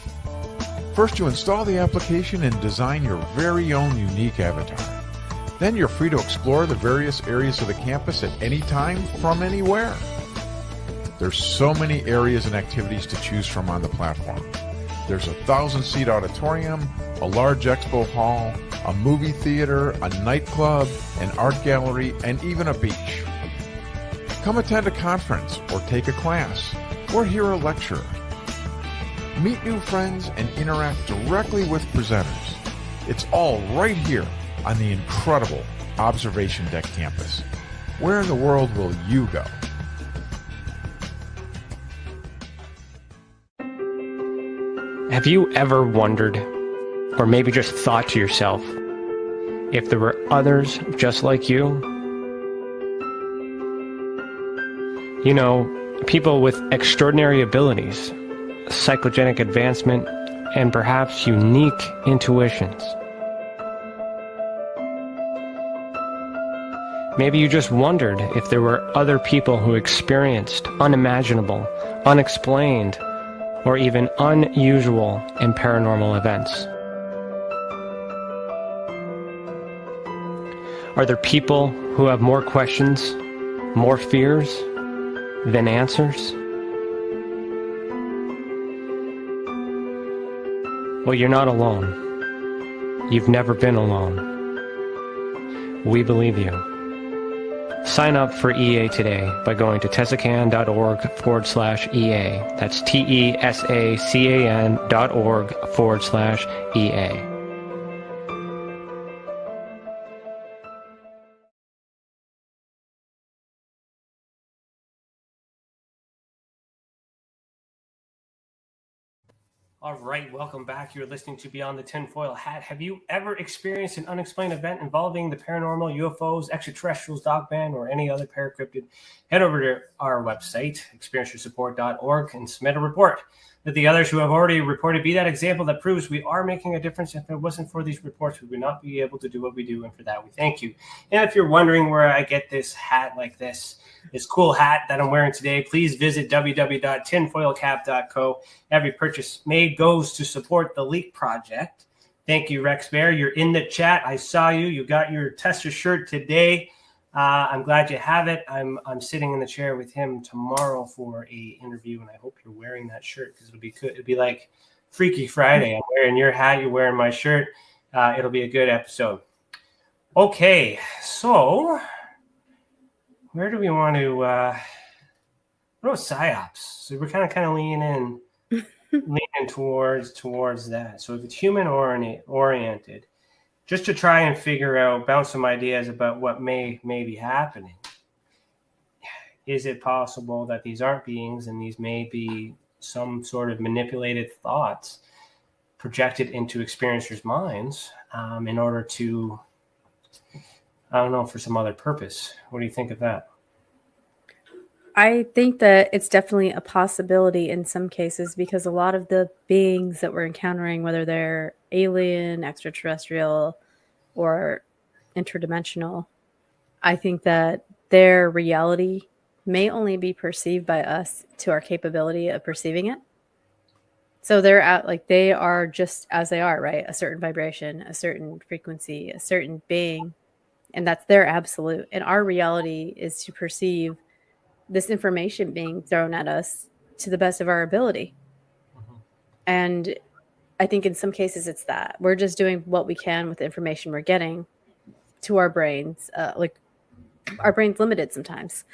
First, you install the application and design your very own unique avatar. Then you're free to explore the various areas of the campus at any time from anywhere. There's so many areas and activities to choose from on the platform. There's a 1,000-seat auditorium, a large expo hall, a movie theater, a nightclub, an art gallery, and even a beach. Come attend a conference, or take a class, or hear a lecture. Meet new friends and interact directly with presenters. It's all right here on the incredible Observation Deck campus. Where in the world will you go? Have you ever wondered, or maybe just thought to yourself, if there were others just like you? You know, people with extraordinary abilities, psychogenic advancement, and perhaps unique intuitions. Maybe you just wondered if there were other people who experienced unimaginable, unexplained, or even unusual and paranormal events. Are there people who have more questions, more fears than answers? Well, you're not alone. You've never been alone. We believe you. Sign up for EA today by going to tesacan.org/EA. That's TESACAN.org/EA. All right, welcome back. You're listening to Beyond the TinFoil Hat. Have you ever experienced an unexplained event involving the paranormal, UFOs, extraterrestrials, dog man, or any other paracryptid? Head over to our website, experienceyoursupport.org, and submit a report. Let the others who have already reported be that example that proves we are making a difference. If it wasn't for these reports, we would not be able to do what we do, and for that we thank you. And if you're wondering where I get this hat like this cool hat that I'm wearing today, please visit www.tinfoilcap.co. Every purchase made goes to support the Leak Project. Thank you, Rex Bear. You're in the chat. I saw you. You got your tester shirt today. I'm glad you have it. I'm sitting in the chair with him tomorrow for a interview, and I hope you're wearing that shirt because it'll be good. It'll be like Freaky Friday. I'm wearing your hat. You're wearing my shirt. It'll be a good episode. Okay, so where do we want to? What about psyops? So we're kind of leaning towards that. So if it's human oriented, just to try and figure out, bounce some ideas about what may be happening. Is it possible that these aren't beings and these may be some sort of manipulated thoughts projected into experiencers' minds in order to, I don't know, for some other purpose? What do you think of that? I think that it's definitely a possibility in some cases because a lot of the beings that we're encountering, whether they're alien, extraterrestrial, or interdimensional, I think that their reality may only be perceived by us to our capability of perceiving it. So they're out, like they are just as they are, right? A certain vibration, a certain frequency, a certain being. and that's their absolute. And our reality is to perceive this information being thrown at us to the best of our ability. And I think in some cases it's that we're just doing what we can with the information we're getting to our brains. Like our brain's limited sometimes,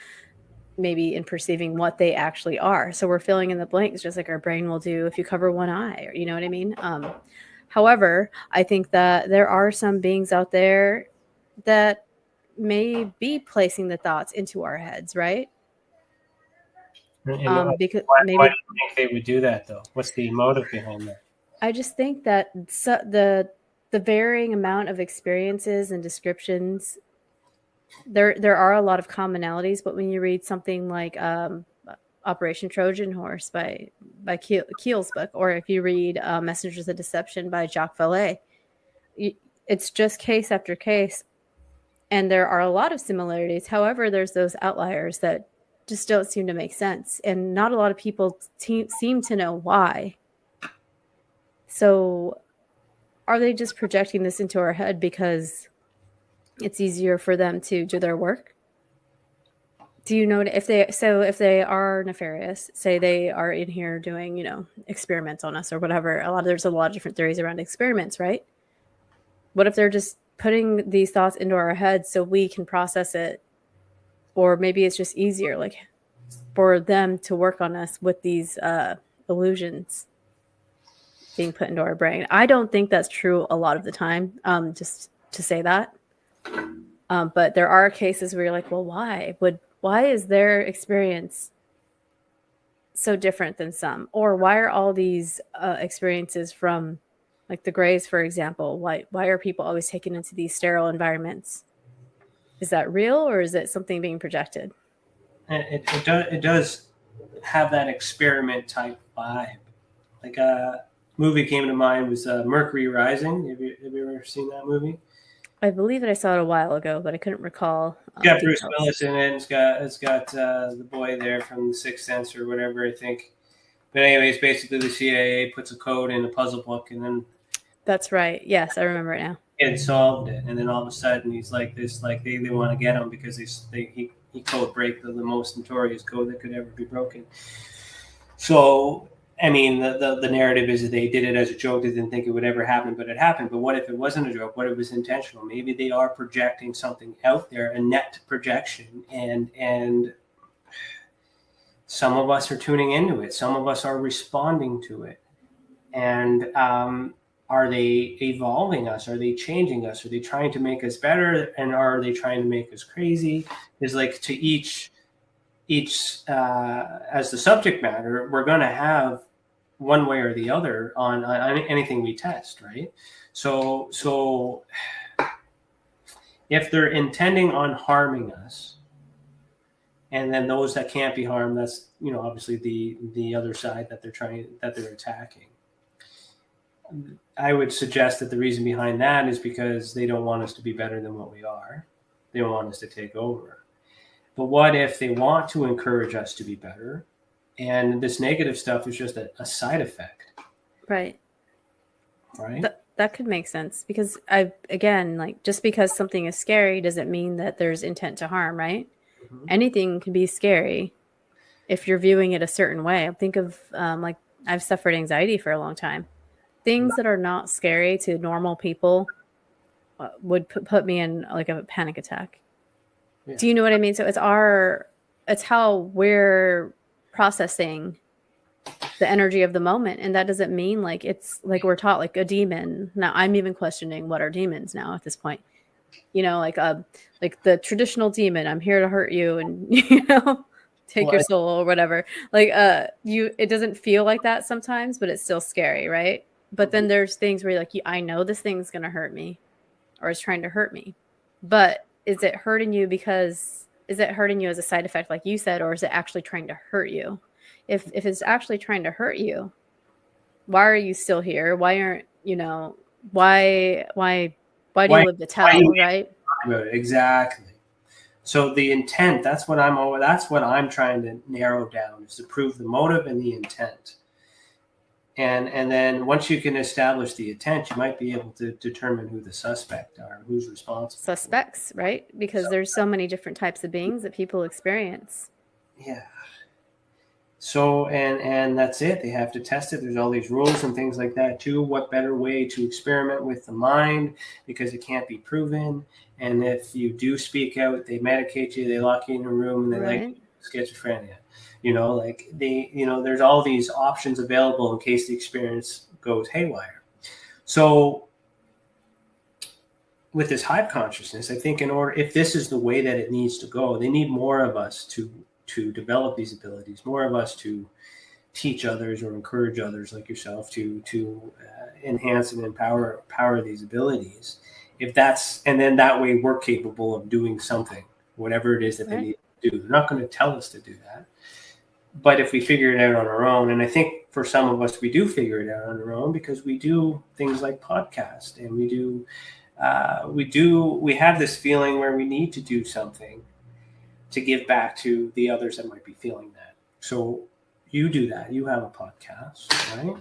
maybe in perceiving what they actually are. So we're filling in the blanks just like our brain will do if you cover one eye, or you know what I mean? However, I think that there are some beings out there that may be placing the thoughts into our heads, right? Because why maybe do you think they would do that, though? What's the motive behind that? I just think that the varying amount of experiences and descriptions, there are a lot of commonalities. But when you read something like Operation Trojan Horse by Keel's book, or if you read Messengers of Deception by Jacques Vallée, it's just case after case, and there are a lot of similarities. However, there's those outliers that just don't seem to make sense, and not a lot of people seem to know why. So are they just projecting this into our head because it's easier for them to do their work? Do you know if they are nefarious, say they are in here doing, experiments on us or whatever, there's a lot of different theories around experiments, right? What if they're just putting these thoughts into our heads so we can process it? Or maybe it's just easier, like, for them to work on us with these illusions being put into our brain. I don't think that's true a lot of the time, just to say that. But there are cases where you're like, well, why is their experience so different than some? Or why are all these experiences from, like the Greys, for example, why are people always taken into these sterile environments? Is that real, or is it something being projected? It does have that experiment type vibe. Like a movie came to mind was Mercury Rising. Have you ever seen that movie? I believe that I saw it a while ago, but I couldn't recall. It's got Bruce Willis in it. It's got the boy there from The Sixth Sense or whatever, I think. But anyways, basically the CIA puts a code in a puzzle book, and then that's right. Yes, I remember it now. It solved it, and then all of a sudden he's like this, like they want to get him because he code break the most notorious code that could ever be broken. So I mean, the narrative is that they did it as a joke. They didn't think it would ever happen, but it happened. But what if it wasn't a joke? What if it was intentional? Maybe they are projecting something out there, a net projection, and some of us are tuning into it. Some of us are responding to it. And are they evolving us? Are they changing us? Are they trying to make us better? And are they trying to make us crazy? Is like to each as the subject matter, we're going to have one way or the other on anything we test, right? So if they're intending on harming us, and then those that can't be harmed, that's obviously the other side that they're attacking. I would suggest that the reason behind that is because they don't want us to be better than what we are. They don't want us to take over. But what if they want to encourage us to be better, and this negative stuff is just a side effect? Right. Right. That could make sense, because just because something is scary doesn't mean that there's intent to harm, right? Mm-hmm. Anything can be scary if you're viewing it a certain way. Think of I've suffered anxiety for a long time. Things that are not scary to normal people would put me in like a panic attack. Yeah. Do you know what I mean? So it's how we're processing the energy of the moment. And that doesn't mean like it's like we're taught like a demon. Now I'm even questioning what are demons now at this point. Like the traditional demon, I'm here to hurt you and take your soul or whatever. It doesn't feel like that sometimes, but it's still scary, right? But then there's things where you're like, I know this thing's going to hurt me or is trying to hurt me. But is it hurting you as a side effect, like you said, or is it actually trying to hurt you? If it's actually trying to hurt you, why are you still here? Why aren't, why do you live to tell, right? Exactly. So the intent, that's what I'm trying to narrow down, is to prove the motive and the intent. And then once you can establish the intent, you might be able to determine who the suspect are, who's responsible. Suspects, right? Because there's so many different types of beings that people experience. Yeah. So, and that's it. They have to test it. There's all these rules and things like that too. What better way to experiment with the mind, because it can't be proven. And if you do speak out, they medicate you, they lock you in a room, and they like schizophrenia. There's all these options available in case the experience goes haywire. So with this hive consciousness, I think if this is the way that it needs to go, they need more of us to develop these abilities, more of us to teach others or encourage others like yourself to enhance and empower these abilities. And then that way we're capable of doing something, whatever it is that they need to do. They're not going to tell us to do that. But if we figure it out on our own, and I think for some of us, we do figure it out on our own because we do things like podcast, and we have this feeling where we need to do something to give back to the others that might be feeling that. So you do that. You have a podcast, right?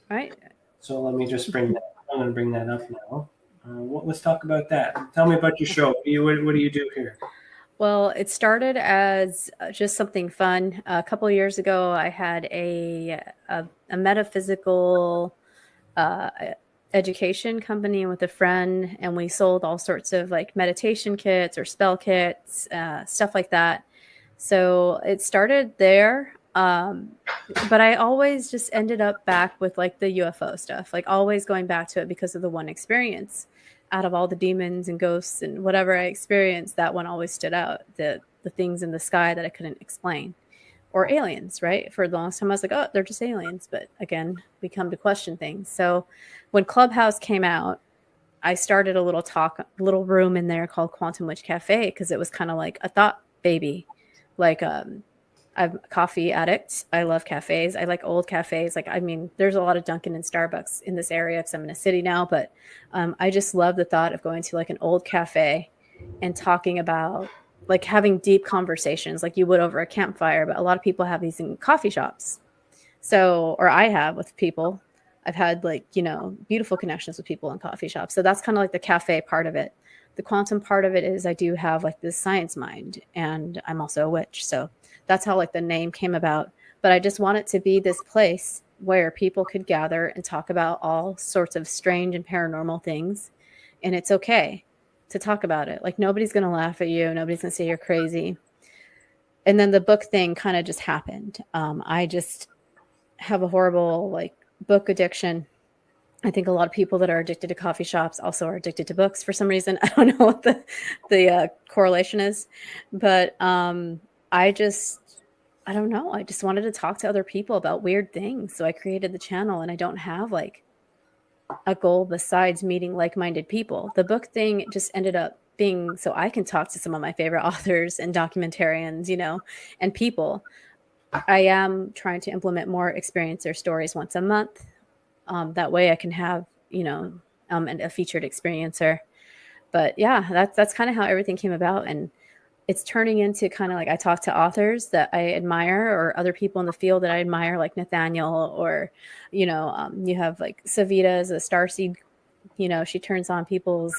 Right. So let me just I'm going to bring that up now. Let's talk about that. Tell me about your show. What do you do here? Well, it started as just something fun. A couple of years ago, I had a metaphysical education company with a friend, and we sold all sorts of like meditation kits or spell kits, stuff like that. So it started there. But I always just ended up back with like the UFO stuff, like always going back to it because of the one experience. Out of all the demons and ghosts and whatever I experienced, that one always stood out. The things in the sky that I couldn't explain, or aliens, right? For the longest time, I was like, oh, they're just aliens. But again, we come to question things. So when Clubhouse came out, I started a little room in there called Quantum Wytch Cafe, because it was kind of like a thought baby. Like, I'm a coffee addict. I love cafes. I like old cafes. Like, I mean, there's a lot of Dunkin' and Starbucks in this area because I'm in a city now, but I just love the thought of going to like an old cafe and talking about like having deep conversations like you would over a campfire. But a lot of people have these in coffee shops. So, or I have with people. I've had like, beautiful connections with people in coffee shops. So that's kind of like the cafe part of it. The quantum part of it is I do have like this science mind, and I'm also a witch. So that's how like the name came about. But I just want it to be this place where people could gather and talk about all sorts of strange and paranormal things. And it's okay to talk about it. Like, nobody's going to laugh at you. Nobody's going to say you're crazy. And then the book thing kind of just happened. I just have a horrible like book addiction. I think a lot of people that are addicted to coffee shops also are addicted to books for some reason. I don't know what the correlation is, but I don't know. I just wanted to talk to other people about weird things. So I created the channel, and I don't have like a goal besides meeting like-minded people. The book thing just ended up being so I can talk to some of my favorite authors and documentarians, and people. I am trying to implement more experiencer stories once a month. That way I can have, a featured experiencer. But yeah, that's kind of how everything came about. And it's turning into kind of like I talk to authors that I admire, or other people in the field that I admire, like Nathaniel, or, you have like Savita as a starseed, she turns on people's,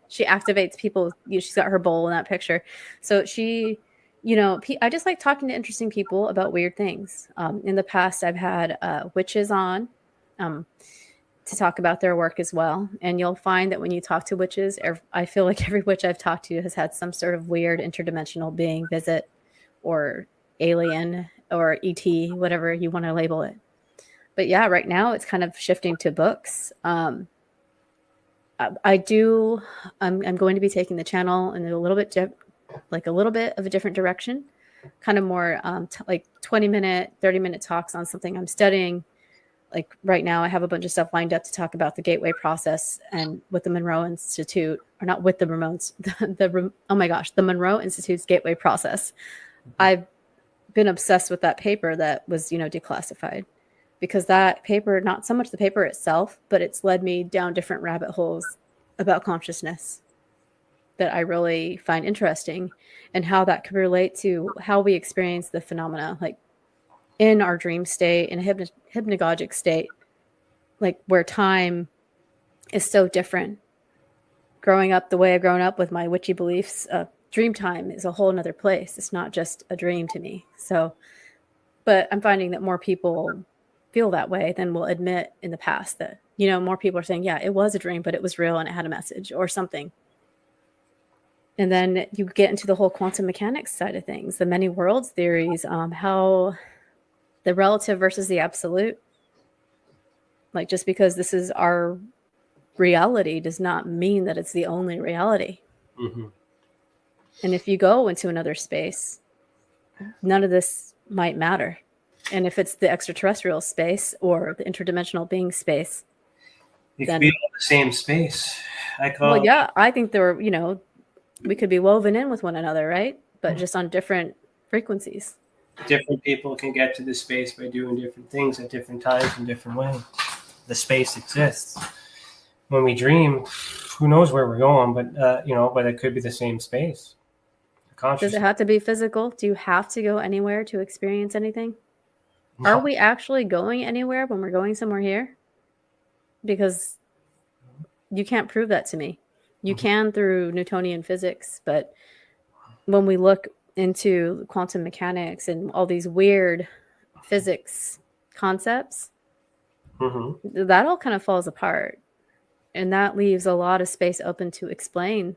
she activates people. She's got her bowl in that picture. So she, I just like talking to interesting people about weird things. In the past, I've had witches on to talk about their work as well. And you'll find that when you talk to witches, I feel like every witch I've talked to has had some sort of weird interdimensional being visit, or alien, or ET, whatever you want to label it. But yeah, right now it's kind of shifting to books. I'm going to be taking the channel in a little bit of a different direction, kind of more like 20-minute, 30-minute talks on something I'm studying. Like right now I have a bunch of stuff lined up to talk about the gateway process, and with the Monroe Institute, or not with the Ramones, the Monroe Institute's gateway process. I've been obsessed with that paper that was, declassified, because that paper, not so much the paper itself, but it's led me down different rabbit holes about consciousness that I really find interesting, and how that could relate to how we experience the phenomena, like in our dream state, in a hypnagogic state, like where time is so different. Growing up the way I've grown up with my witchy beliefs, dream time is a whole nother place. It's not just a dream to me. So, but I'm finding that more people feel that way than will admit in the past that, you know, more people are saying, yeah, it was a dream, but it was real and it had a message or something. And then you get into the whole quantum mechanics side of things, the many worlds theories, how the relative versus the absolute. Like, just because this is our reality does not mean that it's the only reality. Mm-hmm. And if you go into another space, none of this might matter. And if it's the extraterrestrial space or the interdimensional being space, you could be in the same space. Well, yeah, I think there were, you know, we could be woven in with one another, right? But just on different frequencies. Different people can get to this space by doing different things at different times in different ways. The space exists. When we dream, who knows where we're going, but you know, but it could be the same space. Does it have to be physical? Do you have to go anywhere to experience anything? No. Are we actually going anywhere when we're going somewhere here? Because you can't prove that to me. You can through Newtonian physics, but when we look into quantum mechanics and all these weird physics concepts, that all kind of falls apart. And that leaves a lot of space open to explain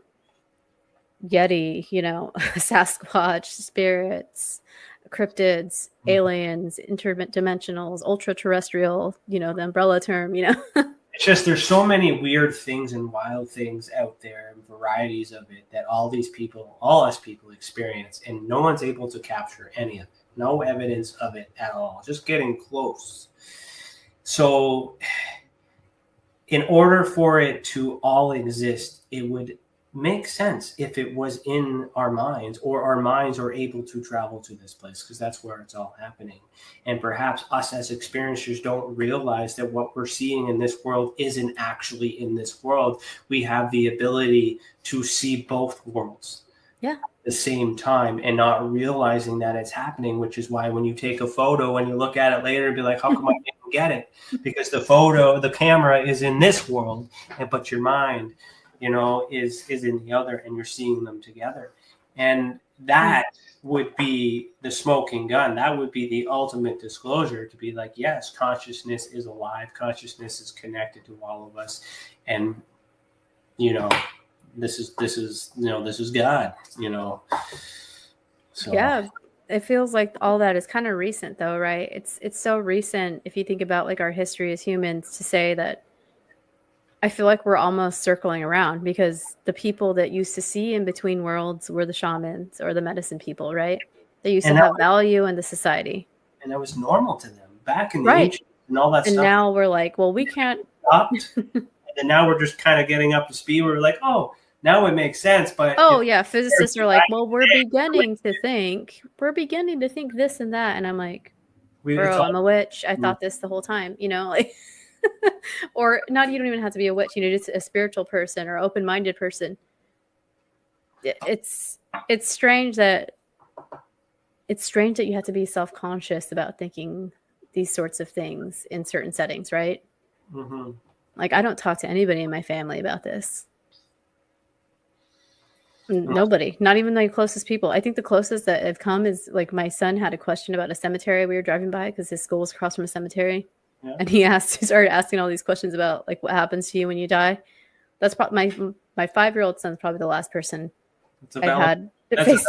Yeti, you know, Sasquatch, spirits, cryptids, aliens, interdimensionals, ultra-terrestrial, you know, the umbrella term, you know. It's just there's so many weird things and wild things out there and varieties of it that all these people, all us people experience, and no one's able to capture any of it. No evidence of it at all. Just getting close. So in order for it to all exist, it would make sense if it was in our minds, or our minds are able to travel to this place, because that's where it's all happening. And perhaps us as experiencers don't realize that what we're seeing in this world isn't actually in this world. We have the ability to see both worlds at the same time and not realizing that it's happening, which is why when you take a photo and you look at it later and be like, how come I didn't get it? Because the camera is in this world, but your mind, you know, is in the other, and you're seeing them together. And that would be the smoking gun. That would be the ultimate disclosure, to be like, yes, consciousness is alive. Consciousness is connected to all of us. And, you know, this is God, you know. So. Yeah. It feels like all that is kind of recent though, right? It's so recent if you think about like our history as humans, to say that I feel like we're almost circling around, because the people that used to see in between worlds were the shamans or the medicine people, right? They used to have value in the society. And that was normal to them back in the ancient and all that stuff. And now we're like, well, we can't. And then now we're just kind of getting up to speed. We're like, oh, now it makes sense. But physicists are like, well, we're beginning to think this and that. And I'm like, bro, I'm a witch. I thought this the whole time, you know, like. Or not, you don't even have to be a witch, you know, just a spiritual person or open-minded person. It's strange that you have to be self-conscious about thinking these sorts of things in certain settings, right? Like, I don't talk to anybody in my family about this. Nobody, not even the closest people. I think the closest that have come is like my son had a question about a cemetery we were driving by, because his school was across from a cemetery. Yeah. And he started asking all these questions about like what happens to you when you die. That's probably my 5-year-old son's probably the last person I had. We're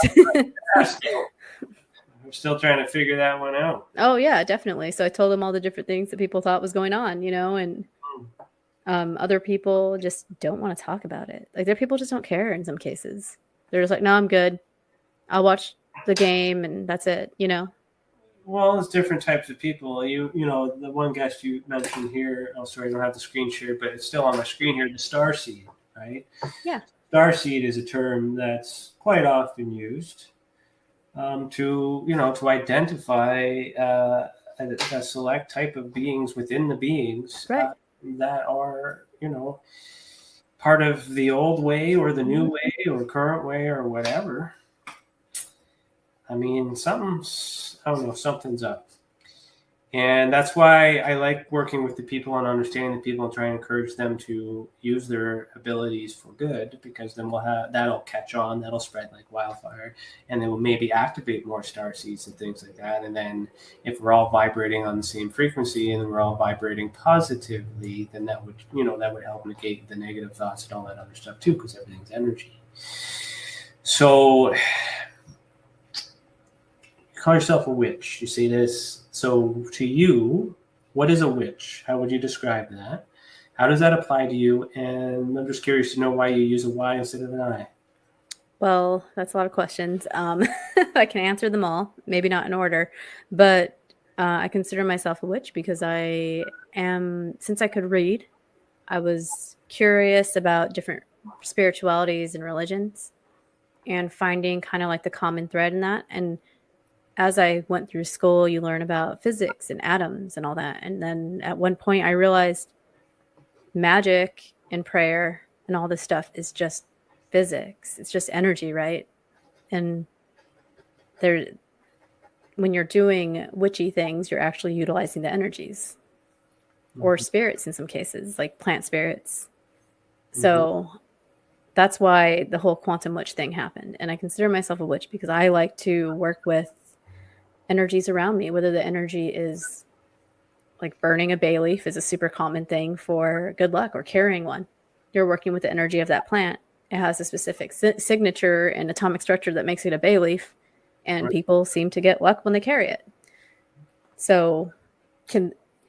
still trying to figure that one out. Oh yeah, definitely. So I told him all the different things that people thought was going on, you know, and other people just don't want to talk about it. Like, there people just don't care in some cases. They're just like, no, I'm good. I'll watch the game and that's it, you know. Well, there's different types of people. You know, the one guest you mentioned here, oh, sorry, I don't have the screen shared, but it's still on my screen here, the starseed, right? Yeah. Starseed is a term that's quite often used to identify a select type of beings within the beings that are, you know, part of the old way or the new way or current way or whatever. I mean, something's up. And that's why I like working with the people and understanding the people and trying to encourage them to use their abilities for good, because then that'll catch on, that'll spread like wildfire, and they will maybe activate more star seeds and things like that. And then if we're all vibrating on the same frequency and we're all vibrating positively, then that would help negate the negative thoughts and all that other stuff too, because everything's energy. So you call yourself a witch. You say this. So to you, what is a witch? How would you describe that? How does that apply to you? And I'm just curious to know why you use a Y instead of an I. Well, that's a lot of questions. I can answer them all, maybe not in order, but I consider myself a witch because since I could read, I was curious about different spiritualities and religions and finding kind of like the common thread in that. And as I went through school, you learn about physics and atoms and all that. And then at one point I realized magic and prayer and all this stuff is just physics. It's just energy, right? And when you're doing witchy things, you're actually utilizing the energies or spirits in some cases, like plant spirits. So that's why the whole Quantum Wytch thing happened. And I consider myself a witch because I like to work with energies around me, whether the energy is like burning a bay leaf is a super common thing for good luck, or carrying one. You're working with the energy of that plant. It has a specific signature and atomic structure that makes it a bay leaf, and people seem to get luck when they carry it. So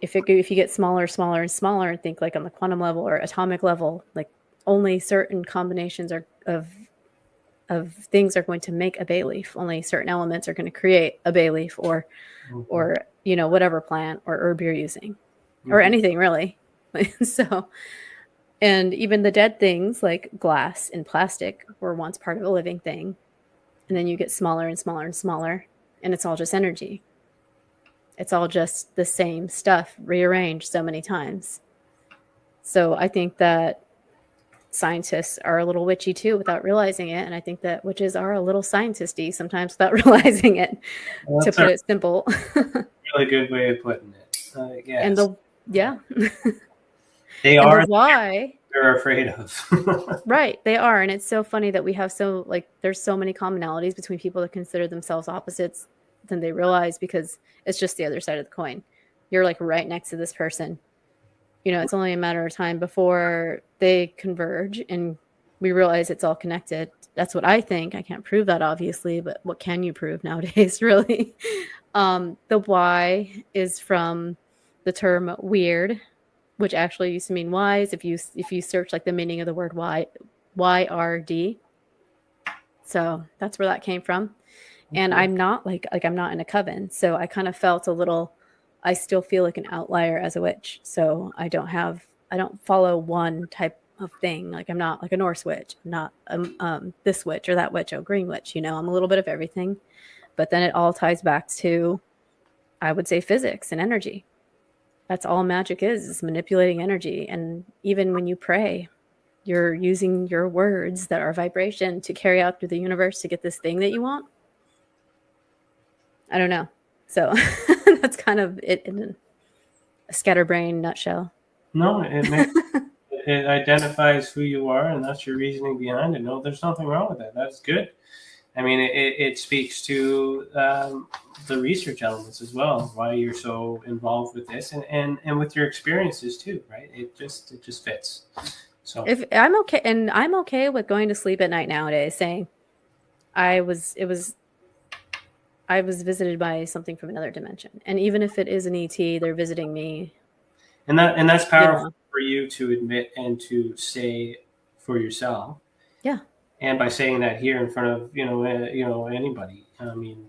if you get smaller, smaller, and smaller, and think like on the quantum level or atomic level, like only certain combinations of things are going to make a bay leaf. Only certain elements are going to create a bay leaf or whatever plant or herb you're using, or anything really. So, and even the dead things like glass and plastic were once part of a living thing. And then you get smaller and smaller and smaller, and it's all just energy. It's all just the same stuff rearranged so many times. So I think that scientists are a little witchy too without realizing it, and I think that witches are a little scientisty sometimes without realizing it. Well, to put it simple. Really good way of putting it. Yes. And they are why they're afraid of. Right, they are, and it's so funny that we have there's so many commonalities between people that consider themselves opposites than they realize, because it's just the other side of the coin. You're like right next to this person. It's only a matter of time before they converge and we realize it's all connected. That's what I think. I can't prove that, obviously, but what can you prove nowadays, really? The Y is from the term weird, which actually used to mean wise. If you search like the meaning of the word YRD. So that's where that came from. And I'm not I'm not in a coven. So I kind of felt I still feel like an outlier as a witch. So I don't follow one type of thing. Like I'm not like a Norse witch. I'm not this witch or that witch or green witch. I'm a little bit of everything. But then it all ties back to, I would say, physics and energy. That's all magic is manipulating energy. And even when you pray, you're using your words that are vibration to carry out through the universe to get this thing that you want. I don't know. So that's kind of it in a scatterbrain nutshell. No, it identifies who you are, and that's your reasoning behind it. No, there's nothing wrong with that. That's good. I mean, it speaks to the research elements as well, why you're so involved with this, and with your experiences too, right? It just fits. So if I'm okay, and I'm okay with going to sleep at night nowadays, saying I was visited by something from another dimension. And even if it is an ET, they're visiting me. And that's powerful for you to admit and to say for yourself. Yeah. And by saying that here in front of, anybody, I mean,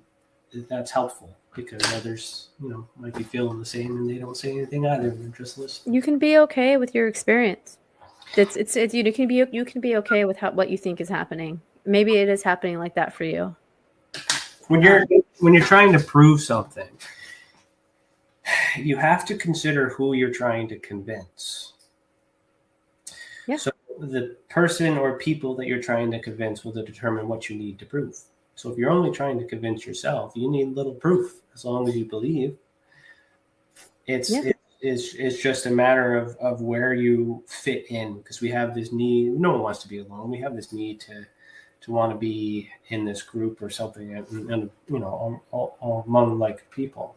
that's helpful because others, might be feeling the same and they don't say anything either. They're just listening. You can be okay with your experience. It's you can be okay with what you think is happening. Maybe it is happening like that for you. When you're trying to prove something, you have to consider who you're trying to convince. Yeah. So the person or people that you're trying to convince will determine what you need to prove. So if you're only trying to convince yourself, you need little proof as long as you believe. It's just a matter of where you fit in, because we have this need. No one wants to be alone. We have this need to want to be in this group or something, and among like people.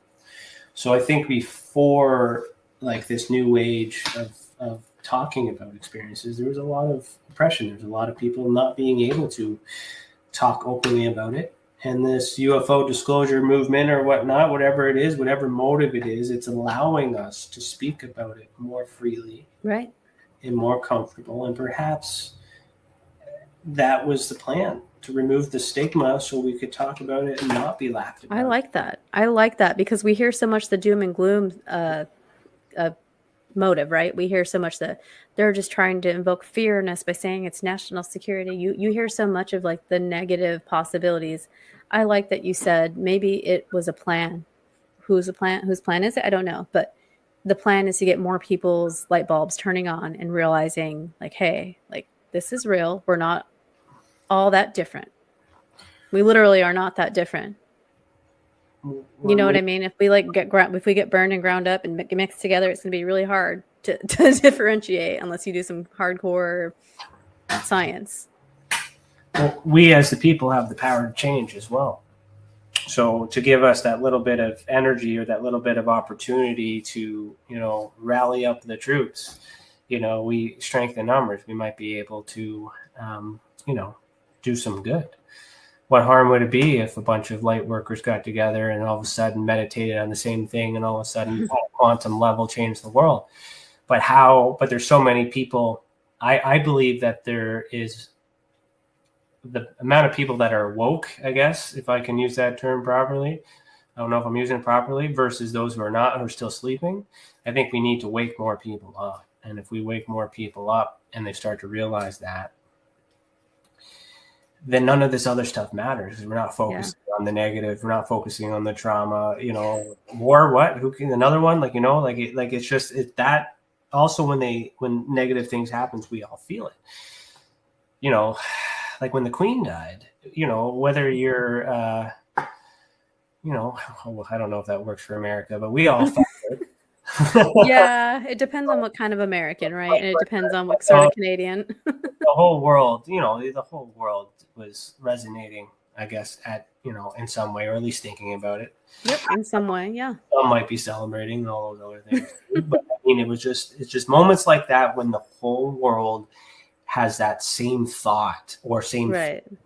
So I think before like this new age of talking about experiences, there was a lot of oppression. There's a lot of people not being able to talk openly about it. And this UFO disclosure movement or whatnot, whatever it is, whatever motive it is, it's allowing us to speak about it more freely, right, and more comfortable. And perhaps that was the plan, to remove the stigma so we could talk about it and not be laughed at. I like that because we hear so much the doom and gloom motive, right? We hear so much that they're just trying to invoke fear in us by saying it's national security. You hear so much of like the negative possibilities. I like that you said maybe it was a plan. Whose plan is it? I don't know. But the plan is to get more people's light bulbs turning on and realizing like, hey, like this is real. We're not all that different. We literally are not that different. You know what I mean? If we get burned and ground up and mixed together, it's going to be really hard to differentiate unless you do some hardcore science. Well, we as the people have the power to change as well. So to give us that little bit of energy or that little bit of opportunity to, rally up the troops, we strengthen numbers. We might be able to, do some good. What harm would it be if a bunch of light workers got together and all of a sudden meditated on the same thing and all of a sudden at a quantum level changed the world? But there's so many people. I believe that there is the amount of people that are woke, I guess, if I can use that term properly. I don't know if I'm using it properly, versus those who are not, who are still sleeping. I think we need to wake more people up. And if we wake more people up and they start to realize that, then none of this other stuff matters. We're not focusing on the negative. We're not focusing on the trauma. War. What? Who can? Another one? It's just that. Also, when negative things happens, we all feel it. Like when the Queen died. Whether you're, I don't know if that works for America, but we all felt it. Yeah, it depends on what kind of American, right? And it depends on what sort of Canadian. The whole world, the whole world was resonating, I guess, in some way, or at least thinking about it. Yep, in some way, yeah. Some might be celebrating and all those other things. But I mean, it's just moments like that when the whole world has that same thought or same right. feeling,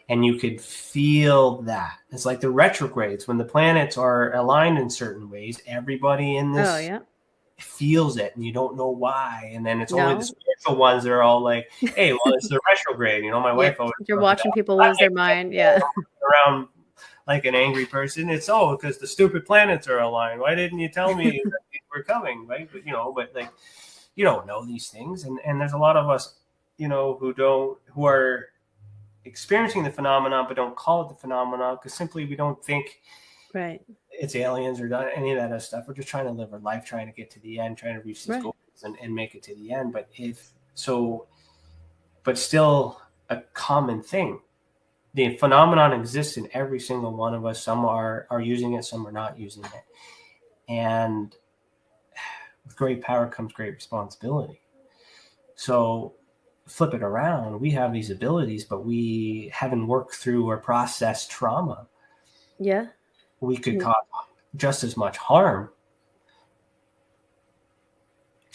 and you could feel that. It's like the retrogrades, when the planets are aligned in certain ways, everybody in this feels it, and you don't know why. And then it's only the spiritual ones that are all like, hey, well, it's the retrograde. My wife always, you're watching people lose their mind. Yeah. Around like an angry person. It's because the stupid planets are aligned. Why didn't you tell me that these were coming? Right. But you don't know these things. And there's a lot of us, who are experiencing the phenomenon, but don't call it the phenomenon, because simply we don't think it's aliens or any of that other stuff. We're just trying to live our life, trying to get to the end, trying to reach these goals and make it to the end. But still a common thing. The phenomenon exists in every single one of us. Some are using it, some are not using it. And with great power comes great responsibility. So flip it around. We have these abilities, but we haven't worked through or processed trauma. Yeah. We could cause just as much harm.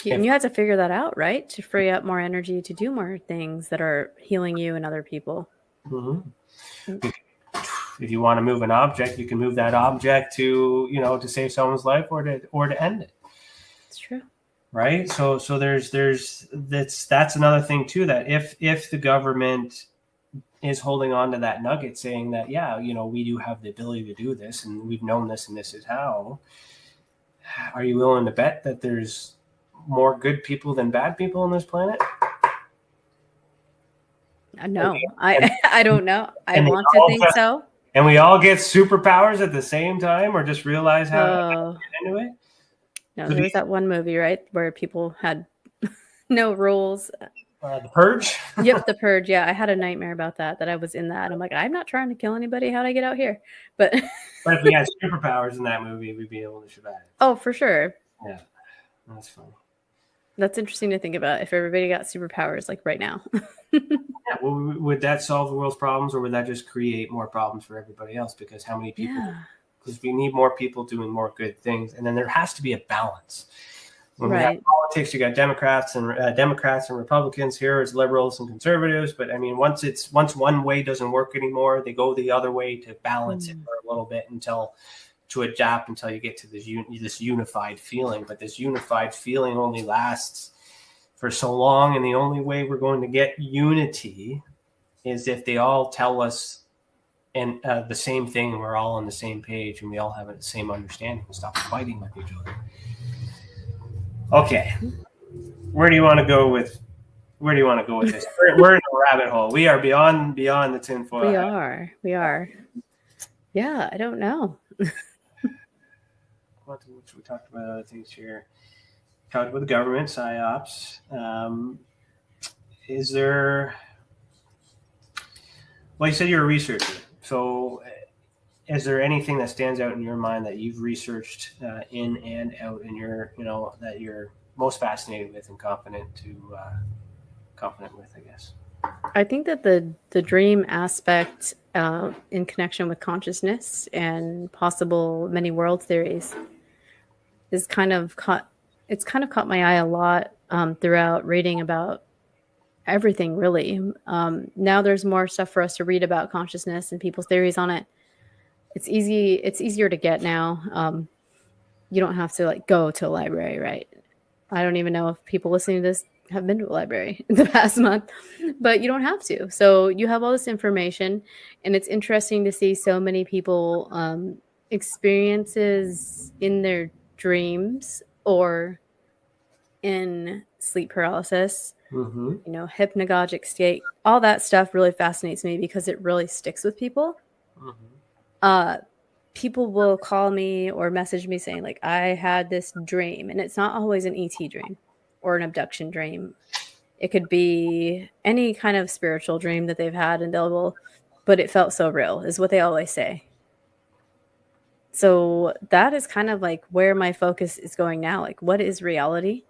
And you have to figure that out, right? To free up more energy to do more things that are healing you and other people. Mm-hmm. If you want to move an object, you can move that object to, to save someone's life or to end it. It's true. Right. So there's that's another thing too, that if the government is holding on to that nugget, saying that, we do have the ability to do this and we've known this and this is how, are you willing to bet that there's more good people than bad people on this planet? No, I don't know. I want to think so. And we all get superpowers at the same time, or just realize how to get into it? No, there was that one movie, right, where people had no rules. The Purge? Yep, The Purge. Yeah, I had a nightmare about that I was in that. And I'm like, I'm not trying to kill anybody. How'd I get out here? But But if we had superpowers in that movie, we'd be able to survive. oh, for sure. Yeah, that's funny. That's interesting to think about if everybody got superpowers like right now. Yeah, well, would that solve the world's problems, or would that just create more problems for everybody else? Because how many people? Because we need more people doing more good things, and then there has to be a balance. When we have politics, you got Democrats and Republicans. Here is liberals and conservatives. But I mean, once one way doesn't work anymore, they go the other way to balance it for a little bit to adapt until you get to this unified feeling. But this unified feeling only lasts for so long, and the only way we're going to get unity is if they all tell us and the same thing, and we're all on the same page, and we all have the same understanding and stop fighting with each other. Okay, where do you want to go with this? We're in a rabbit hole. We are beyond the tinfoil. We are. Yeah, I don't know. Quantum Wytch, we talked about other things here. Talked about the government, psyops. Is there? Well, you said you're a researcher. So, is there anything that stands out in your mind that you've researched in and out, and that you're most fascinated with and confident with? I guess. I think that the dream aspect in connection with consciousness and possible many world theories is kind of caught my eye a lot throughout reading about everything, really. Now there's more stuff for us to read about consciousness and people's theories on it. It's easier to get now. You don't have to go to a library, right? I don't even know if people listening to this have been to a library in the past month, but you don't have to. So you have all this information, and it's interesting to see so many people experiences in their dreams or in sleep paralysis, hypnagogic state. All that stuff really fascinates me because it really sticks with people. People will call me or message me saying I had this dream, and it's not always an ET dream or an abduction dream. It could be any kind of spiritual dream that they've had, and but it felt so real, is what they always say. So that is kind of where my focus is going now. What is reality?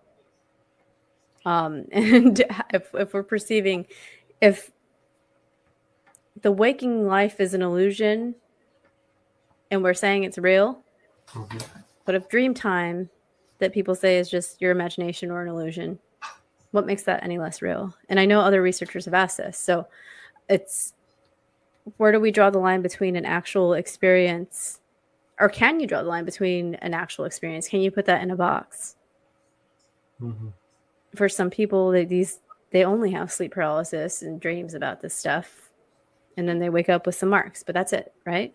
And if we're perceiving, if the waking life is an illusion and we're saying it's real, but if dream time that people say is just your imagination or an illusion, what makes that any less real? And I know other researchers have asked this. So it's, where do we draw the line between an actual experience, or can you draw the line between an actual experience? Can you put that in a box? For some people, they only have sleep paralysis and dreams about this stuff, and then they wake up with some marks, but that's it, right?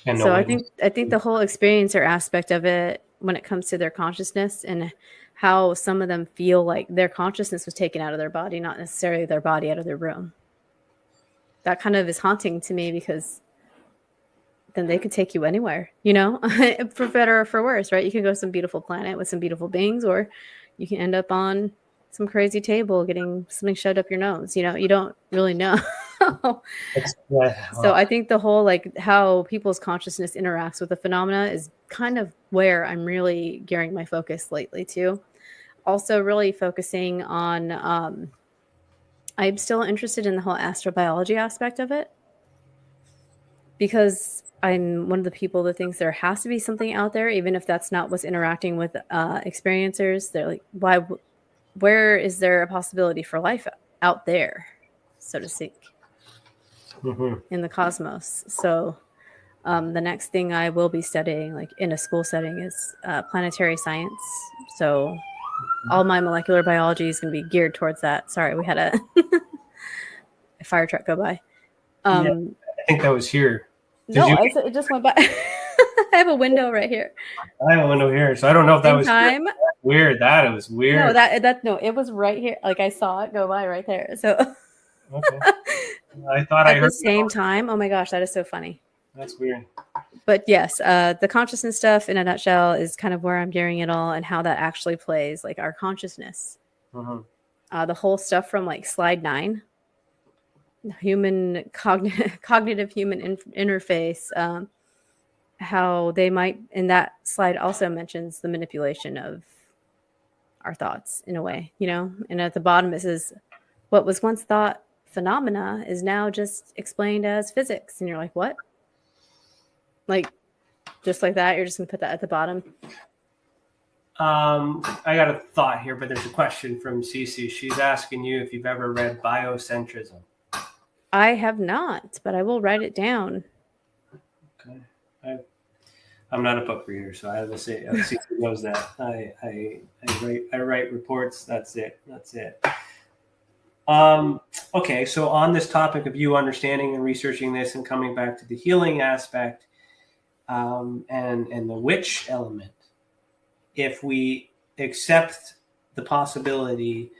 And so I think the whole experience or aspect of it, when it comes to their consciousness and how some of them feel like their consciousness was taken out of their body, not necessarily their body out of their room. That kind of is haunting to me, because then they could take you anywhere, for better or for worse, right? You can go to some beautiful planet with some beautiful beings, or you can end up on some crazy table getting something shoved up your nose. You don't really know. So I think the whole how people's consciousness interacts with the phenomena is kind of where I'm really gearing my focus lately too. Also really focusing on, I'm still interested in the whole astrobiology aspect of it, because I'm one of the people that thinks there has to be something out there, even if that's not what's interacting with experiencers. They're where is there a possibility for life out there, so to speak, in the cosmos? So the next thing I will be studying, in a school setting, is planetary science. So all my molecular biology is going to be geared towards that. Sorry, we had a fire truck go by. I think that was here. It just went by. I have a window right here. I have a window here, so I don't know if that was time. Weird. That was weird. No, it was right here. I saw it go by right there. So okay. I thought I heard at the same time. Oh my gosh, that is so funny. That's weird. But yes, the consciousness stuff in a nutshell is kind of where I'm gearing it all, and how that actually plays, our consciousness. the whole stuff from like slide 9, human cognitive human interface, how they might, and that slide also mentions the manipulation of our thoughts in a way, and at the bottom it says what was once thought phenomena is now just explained as physics, and you're like, what? Like, just like that, you're just gonna put that at the bottom. I got a thought here, but there's a question from Cece. She's asking you if you've ever read Biocentrism. I have not, but I will write it down. Okay. I'm not a book reader, so I have to say, Cece knows that. I write reports. That's it. Okay, so on this topic of you understanding and researching this and coming back to the healing aspect, and the witch element, if we accept the possibility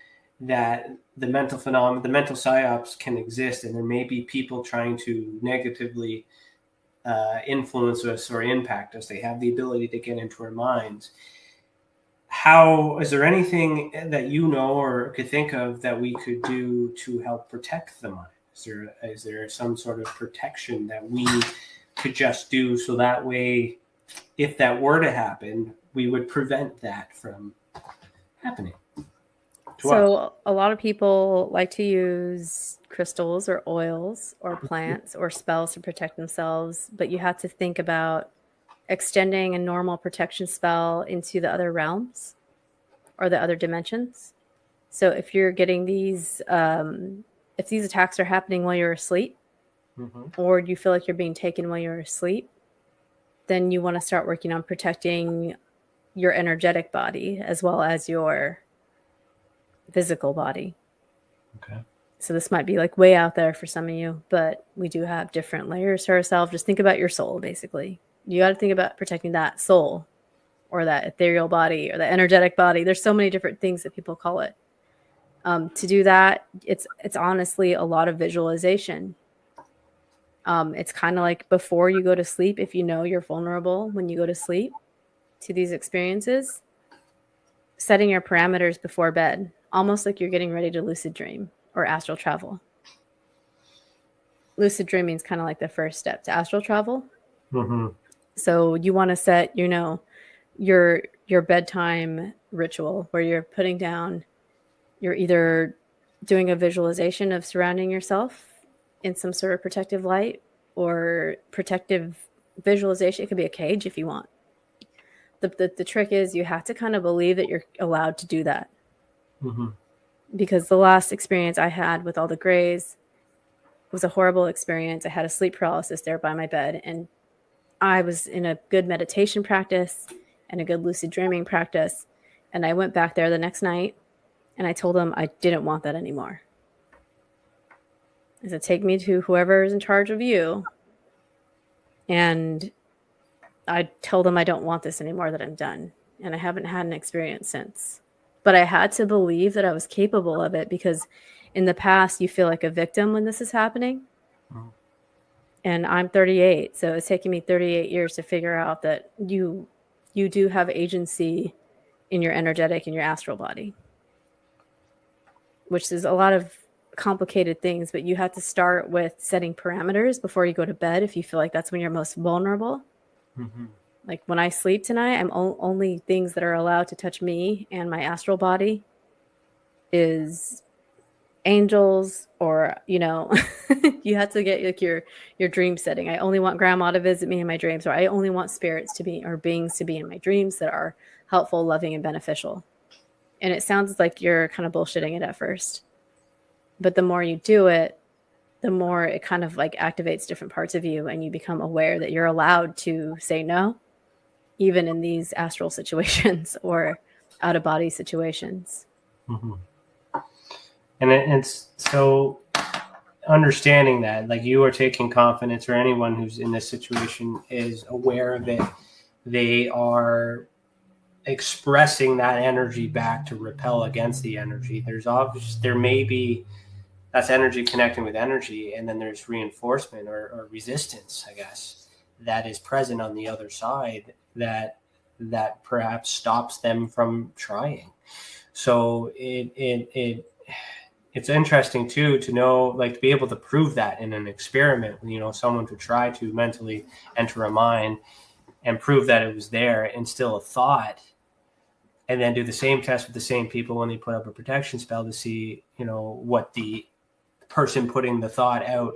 that the mental phenomena, the mental psyops can exist, and there may be people trying to negatively influence us or impact us, they have the ability to get into our minds. How is there anything that you know or could think of that we could do to help protect the mind? Is there some sort of protection that we could just do so that way, if that were to happen, we would prevent that from happening? So a lot of people like to use crystals or oils or plants or spells to protect themselves, but you have to think about extending a normal protection spell into the other realms or the other dimensions. So if you're getting these, if these attacks are happening while you're asleep, or you feel like you're being taken while you're asleep, then you want to start working on protecting your energetic body as well as your physical body. Okay. So this might be like way out there for some of you, but we do have different layers to ourselves. Just think about your soul, basically. You got to think about protecting that soul or that ethereal body or the energetic body. There's so many different things that people call it. To do that, it's honestly a lot of visualization. It's kind of like before you go to sleep, if you know you're vulnerable when you go to sleep to these experiences, setting your parameters before bed, almost like you're getting ready to lucid dream or astral travel. Lucid dreaming is kind of like the first step to astral travel. So you want to set, your bedtime ritual where you're putting down, you're either doing a visualization of surrounding yourself in some sort of protective light or protective visualization. It could be a cage if you want. The trick is you have to kind of believe that you're allowed to do that. Because the last experience I had with all the grays was a horrible experience. I had a sleep paralysis there by my bed, and I was in a good meditation practice and a good lucid dreaming practice. And I went back there the next night and I told them I didn't want that anymore. I said, take me to whoever is in charge of you. And I told them I don't want this anymore, that I'm done. And I haven't had an experience since. But I had to believe that I was capable of it, because in the past, you feel like a victim when this is happening. And I'm 38, so it's taken me 38 years to figure out that you do have agency in your energetic and your astral body, which is a lot of complicated things, but you have to start with setting parameters before you go to bed if you feel like that's when you're most vulnerable. Like when I sleep tonight, I'm only things that are allowed to touch me and my astral body is angels, or you have to get like your dream setting. I only want grandma to visit me in my dreams, or I only want spirits to be, or beings to be in my dreams that are helpful, loving, and beneficial. And it sounds like you're kind of bullshitting it at first, but the more you do it, the more it kind of like activates different parts of you, and you become aware that you're allowed to say no, even in these astral situations or out of body situations. And it's so understanding that, like, you are taking confidence, or anyone who's in this situation is aware of it. They are expressing that energy back to repel against the energy. There may be, that's energy connecting with energy, and then there's reinforcement or resistance, I guess, that is present on the other side that perhaps stops them from trying. So it it's interesting too to know, like, to be able to prove that in an experiment. Someone to try to mentally enter a mind and prove that it was there, instill a thought, and then do the same test with the same people when they put up a protection spell to see, what the person putting the thought out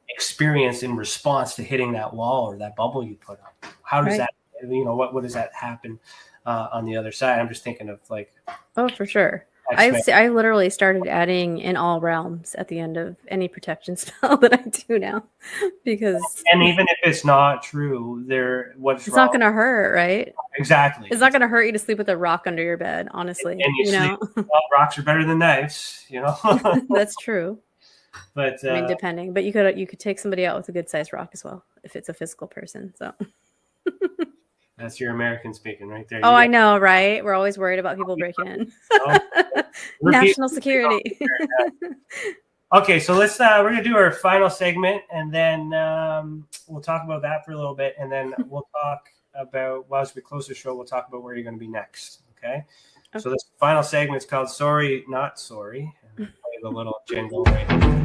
experience in response to hitting that wall or that bubble you put up. How does that, what does that happen on the other side? I'm just thinking of like. Oh, for sure. I literally started adding in all realms at the end of any protection spell that I do now, because. And even if it's not true, it's not going to hurt, right? Exactly. It's not going to hurt you to sleep with a rock under your bed, honestly. And you know, rocks are better than knives. That's true. But I mean, depending. But you could take somebody out with a good sized rock as well if it's a physical person. So. That's your American speaking right there. I know, right? We're always worried about people breaking in. National security. Okay, so let's we're gonna do our final segment, and then we'll talk about that for a little bit, and then we'll talk about, as we close the show, we'll talk about where you're going to be next. Okay. So this final segment is called "Sorry, Not Sorry." Play the little jingle right here.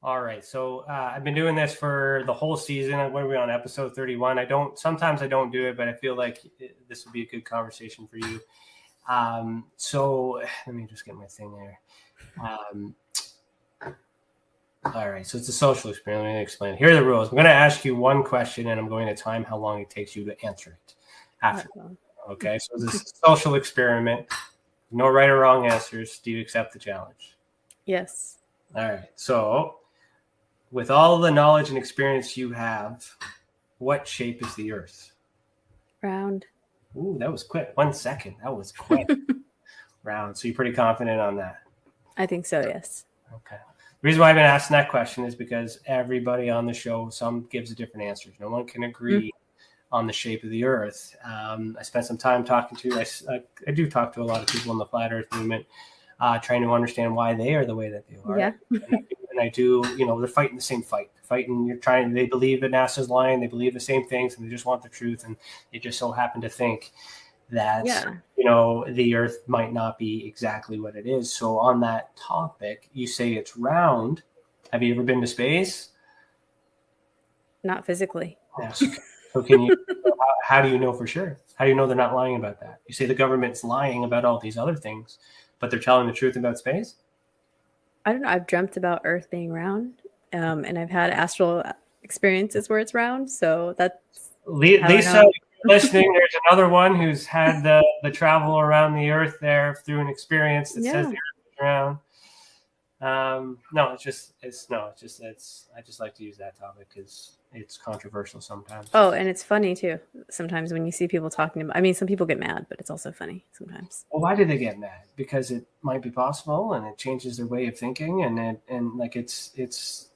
All right, so I've been doing this for the whole season. When we're on episode 31, sometimes I don't do it, but I feel like this would be a good conversation for you. So let me just get my thing there. All right, so it's a social experiment. Let me explain. Here are the rules. I'm going to ask you one question, and I'm going to time how long it takes you to answer it after. Okay, so this is a social experiment. No right or wrong answers. Do you accept the challenge? Yes. All right, so with all the knowledge and experience you have, what shape is the Earth? Round. Ooh, that was quick. 1 second. That was quick. Round. So you're pretty confident on that? I think so, yes. Okay. The reason why I've been asking that question is because everybody on the show, some gives a different answers. No one can agree on the shape of the Earth. I spent some time talking to, I do talk to a lot of people in the Flat Earth movement, trying to understand why they are the way that they are. Yeah. And I do, they're fighting the same fight. They believe that NASA's lying. They believe the same things, and they just want the truth. And they just so happen to think that, the Earth might not be exactly what it is. So on that topic, you say it's round. Have you ever been to space? Not physically. Yes. So how do you know for sure? How do you know they're not lying about that? You say the government's lying about all these other things, but they're telling the truth about space? I don't know. I've dreamt about Earth being round, and I've had astral experiences where it's round. So that's Lisa listening. There's another one who's had the travel around the Earth there through an experience that says the Earth is round. I just like to use that topic because it's controversial sometimes. Oh, and it's funny too. Sometimes when you see people talking about, some people get mad, but it's also funny sometimes. Well, why do they get mad? Because it might be possible, and it changes their way of thinking, and it's.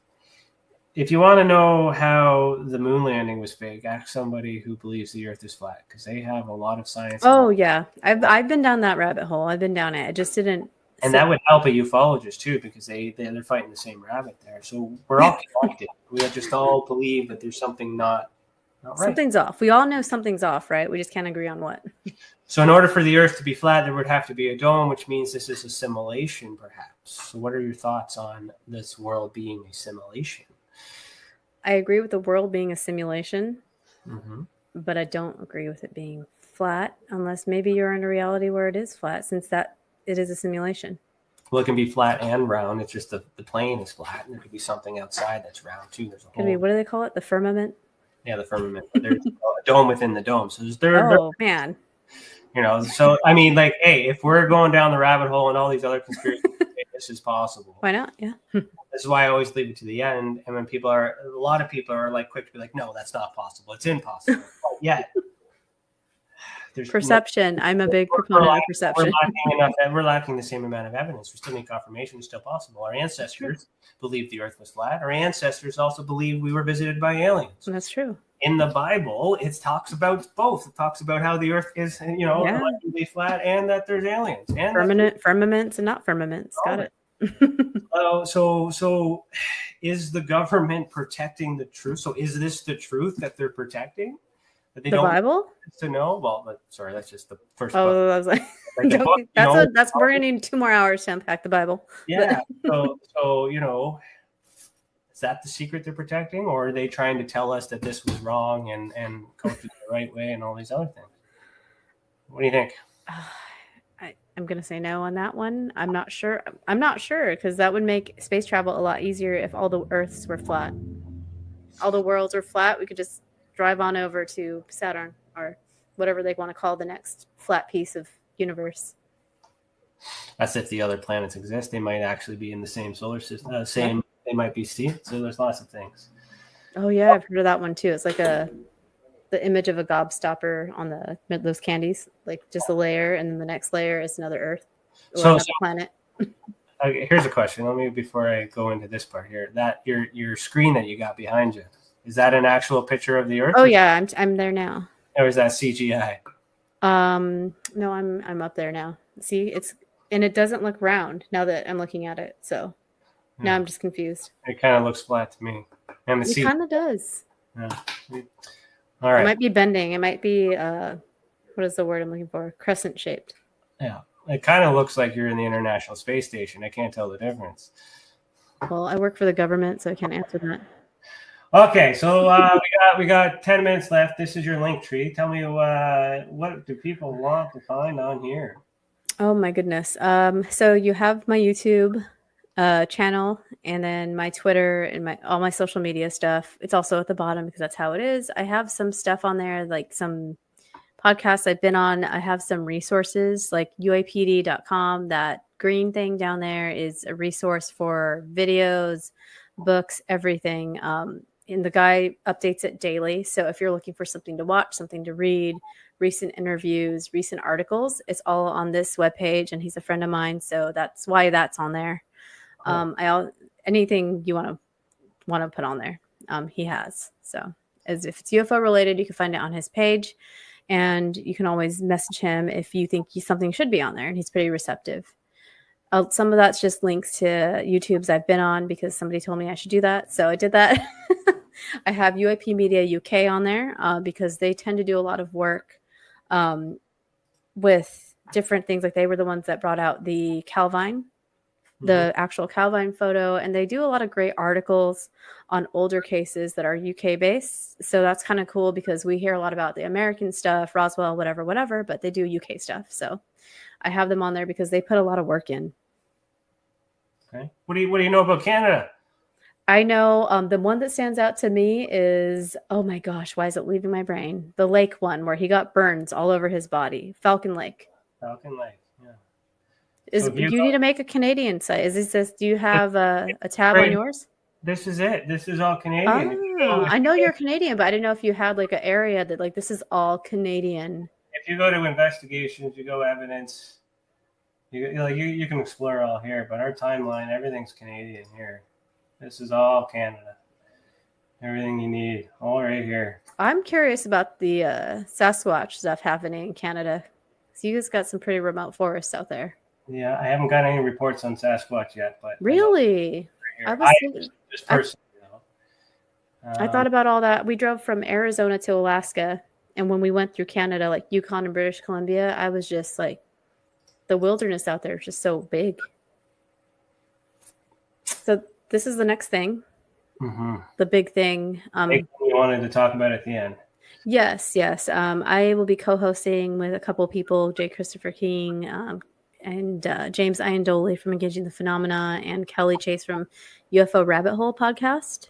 If you want to know how the moon landing was fake, ask somebody who believes the Earth is flat, because they have a lot of science. Oh yeah, I've been down that rabbit hole. I've been down it. I just didn't. And that would help a ufologist too, because they're fighting the same rabbit there. So we're all connected. We just all believe that there's something not right. Something's off. We all know something's off, right? We just can't agree on what. So in order for the Earth to be flat, there would have to be a dome, which means this is a simulation, perhaps. So what are your thoughts on this world being a simulation? I agree with the world being a simulation, but I don't agree with it being flat, unless maybe you're in a reality where it is flat, since that it is a simulation. Well, it can be flat and round. It's just the plane is flat, and there could be something outside that's round too. There's a could be, what do they call it? The firmament? Yeah, the firmament. There's a dome within the dome. So man. So I mean, like, hey, if we're going down the rabbit hole and all these other conspiracies, this is possible. Why not? Yeah. This is why I always leave it to the end. And when a lot of people are like quick to be like, no, that's not possible. It's impossible. But yet, there's perception. I'm a big proponent of perception. We're lacking the same amount of evidence. We still need confirmation. It's still possible. Our ancestors believed the Earth was flat. Our ancestors also believed we were visited by aliens. That's true. in the Bible, it talks about both. It talks about how the earth is, relatively flat, and that there's aliens. And firmaments and not firmaments. Got it. So is the government protecting the truth? So is this the truth that they're protecting? That they the don't Bible? want us to know? Well, sorry, that's just the first book. I was like that's we're gonna need 2 more hours to unpack the Bible. Yeah. so is that the secret they're protecting, or are they trying to tell us that this was wrong and coach it the right way and all these other things? What do you think? I'm going to say no on that one. I'm not sure because that would make space travel a lot easier if all the Earths were flat. All the worlds were flat. We could just drive on over to Saturn or whatever they want to call the next flat piece of universe. That's if the other planets exist. They might actually be in the same solar system. They might be seen. So there's lots of things. Oh, yeah. I've heard of that one, too. It's like the image of a gobstopper on those candies, like just a layer, and then the next layer is another Earth or another planet. Okay, here's a question. Let me, before I go into this part here, that your screen that you got behind you, is that an actual picture of the Earth? Oh yeah, I'm there now. Or is that CGI? No, I'm up there now. See, it doesn't look round now that I'm looking at it. So now I'm just confused. It kind of looks flat to me. And it kind of does. Yeah. All right. It might be bending. It might be what is the word I'm looking for? Crescent shaped. Yeah. It kind of looks like you're in the International Space Station. I can't tell the difference. Well, I work for the government, so I can't answer that. Okay, so we got 10 minutes left. This is your link tree. Tell me what do people want to find on here? Oh my goodness. So you have my YouTube channel, and then my Twitter and all my social media stuff. It's also at the bottom because that's how it is. I have some stuff on there, like some podcasts I've been on. I have some resources like UAPD.com. That green thing down there is a resource for videos, books, everything. And the guy updates it daily. So if you're looking for something to watch, something to read, recent interviews, recent articles, it's all on this webpage, and he's a friend of mine. So that's why that's on there. Anything you want to put on there, he has. So as if it's UFO related, you can find it on his page, and you can always message him if you think something should be on there, and he's pretty receptive. Some of that's just links to YouTubes I've been on because somebody told me I should do that. So I did that. I have UAP Media UK on there because they tend to do a lot of work with different things. Like they were the ones that brought out the Calvine, the actual Calvine photo. And they do a lot of great articles on older cases that are UK based. So that's kind of cool because we hear a lot about the American stuff, Roswell, whatever, but they do UK stuff. So I have them on there because they put a lot of work in. Okay. What do you know about Canada? I know the one that stands out to me is, oh my gosh, why is it leaving my brain? The lake one where he got burns all over his body. Falcon Lake. Falcon Lake, yeah. You need to make a Canadian site. Do you have a tab on yours? This is it. This is all Canadian. Oh, I know you're Canadian, but I didn't know if you had like an area that like this is all Canadian. If you go to investigations, you go evidence, you can explore all here, but our timeline, everything's Canadian here. This is all Canada. Everything you need, all right here. I'm curious about the Sasquatch stuff happening in Canada. So you guys got some pretty remote forests out there. Yeah, I haven't got any reports on Sasquatch yet, but really, just personally, I thought about all that. We drove from Arizona to Alaska, and when we went through Canada, like Yukon and British Columbia, I was just like, the wilderness out there is just so big. So this is the next thing. Mm-hmm. The big thing. You wanted to talk about at the end. Yes. I will be co-hosting with a couple of people, J. Christopher King, and James Iandoli from Engaging the Phenomena, and Kelly Chase from UFO Rabbit Hole podcast.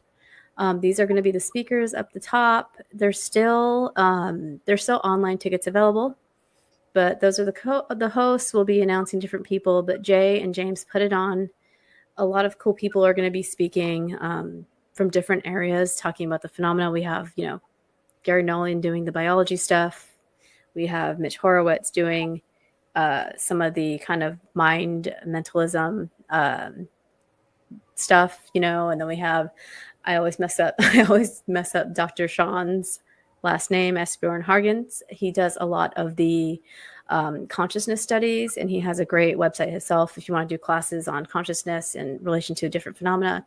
These are going to be the speakers up the top. There's still online tickets available, but those are the hosts. Will be announcing different people, but Jay and James put it on. A lot of cool people are going to be speaking from different areas, talking about the phenomena. We have, Gary Nolan doing the biology stuff. We have Mitch Horowitz doing some of the kind of mind mentalism stuff, and then we have I always mess up. I always mess up Dr. Sean's last name, Esbjorn Hargens. He does a lot of the consciousness studies, and he has a great website himself if you want to do classes on consciousness in relation to different phenomena.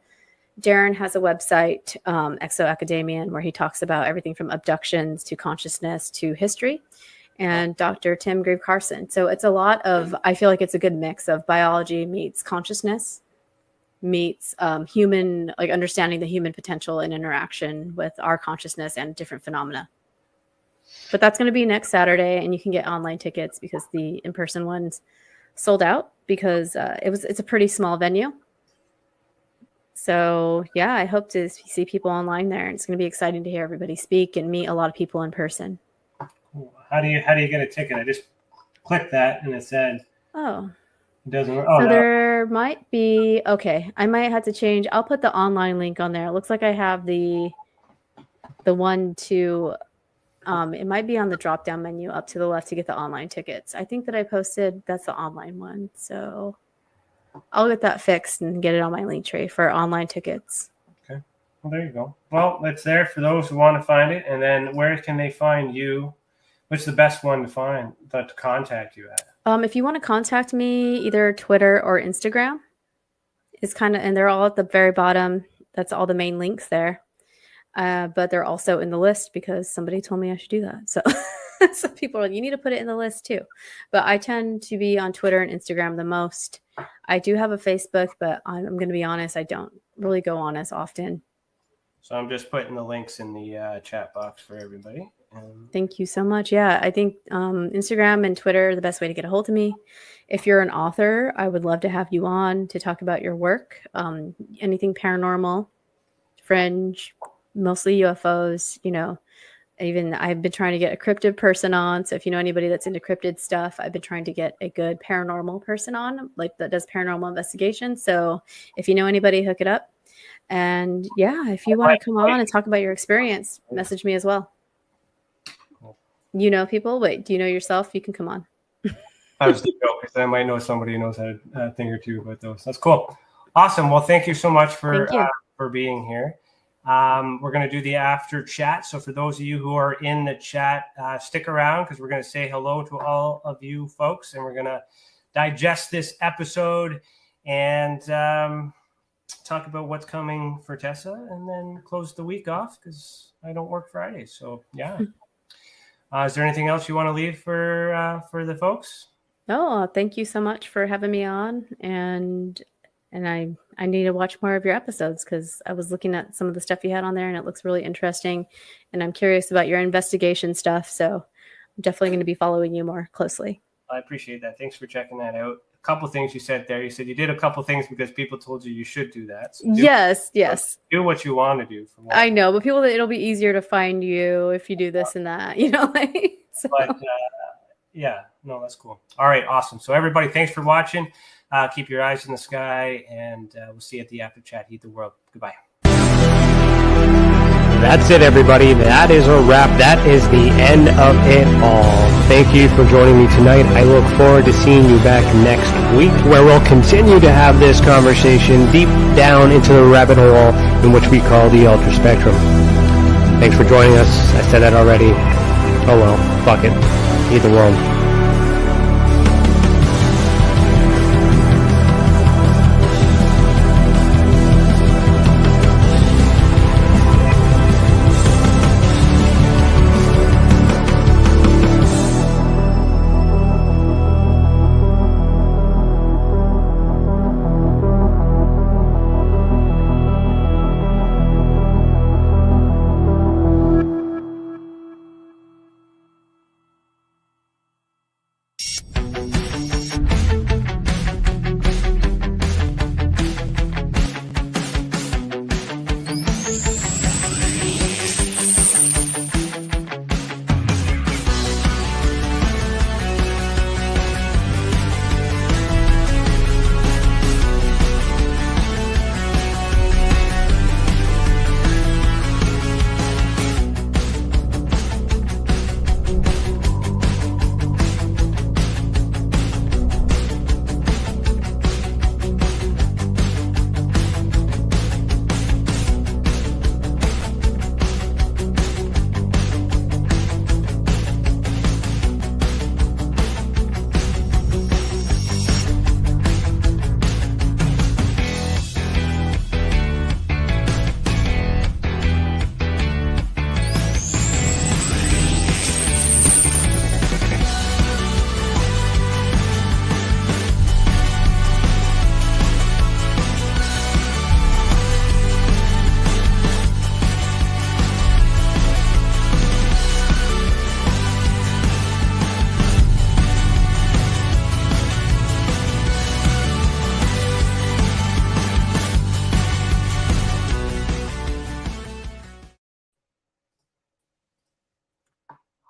Darren has a website, Exo Academian, where he talks about everything from abductions to consciousness to history. And Dr. Tim Grieve Carson. So it's a lot of, I feel like it's a good mix of biology meets consciousness, meets human, like understanding the human potential and interaction with our consciousness and different phenomena. But that's going to be next Saturday, and you can get online tickets because the in-person ones sold out because it's a pretty small venue. So yeah, I hope to see people online there. It's going to be exciting to hear everybody speak and meet a lot of people in person. How do you get a ticket? I just clicked that and it said, oh, it doesn't work. Oh, so no. there might be, okay, I might have to change. I'll put the online link on there. It looks like I have the one to, it might be on the drop down menu up to the left to get the online tickets. I think that I posted, that's the online one. So I'll get that fixed and get it on my link tree for online tickets. Okay. Well, there you go. Well, it's there for those who want to find it. And then where can they find you? What's the best one to find, to contact you at? If you want to contact me, either Twitter or Instagram is kind of, and they're all at the very bottom. That's all the main links there. But they're also in the list because somebody told me I should do that. So some people are like, you need to put it in the list too. But I tend to be on Twitter and Instagram the most. I do have a Facebook, but I'm going to be honest, I don't really go on as often. So I'm just putting the links in the chat box for everybody. Thank you so much. Yeah, I think Instagram and Twitter are the best way to get a hold of me. If you're an author, I would love to have you on to talk about your work. Anything paranormal, fringe, mostly UFOs, you know. Even I've been trying to get a cryptid person on. So if you know anybody that's into cryptid stuff, I've been trying to get a good paranormal person on, like that does paranormal investigation. So if you know anybody, hook it up. And yeah, if you want to come on and talk about your experience, message me as well. You know people? Wait, do you know yourself? You can come on. I was the joke because I might know somebody who knows a thing or two about those. That's cool. Awesome. Well, thank you so much for being here. We're going to do the after chat. So for those of you who are in the chat, stick around because we're going to say hello to all of you folks, and we're going to digest this episode and talk about what's coming for Tessa, and then close the week off because I don't work Fridays. So yeah. Is there anything else you want to leave for the folks? No, thank you so much for having me on, and I need to watch more of your episodes because I was looking at some of the stuff you had on there, and it looks really interesting, and I'm curious about your investigation stuff. So I'm definitely going to be following you more closely. I appreciate that. Thanks for checking that out. A couple of things you said there. You said you did a couple of things because people told you should do that. So yes. Do what you want to do. I know, but it'll be easier to find you if you do this and that, you know. So. But yeah, no, that's cool. All right, awesome. So everybody, thanks for watching. Keep your eyes in the sky, and we'll see you at the after chat. Heed the world. Goodbye. That's it, everybody. That is a wrap. That is the end of it all. Thank you for joining me tonight. I look forward to seeing you back next week, where we'll continue to have this conversation deep down into the rabbit hole in which we call the ultra spectrum. Thanks for joining us. I said that already. Oh well, fuck it. Heed the world.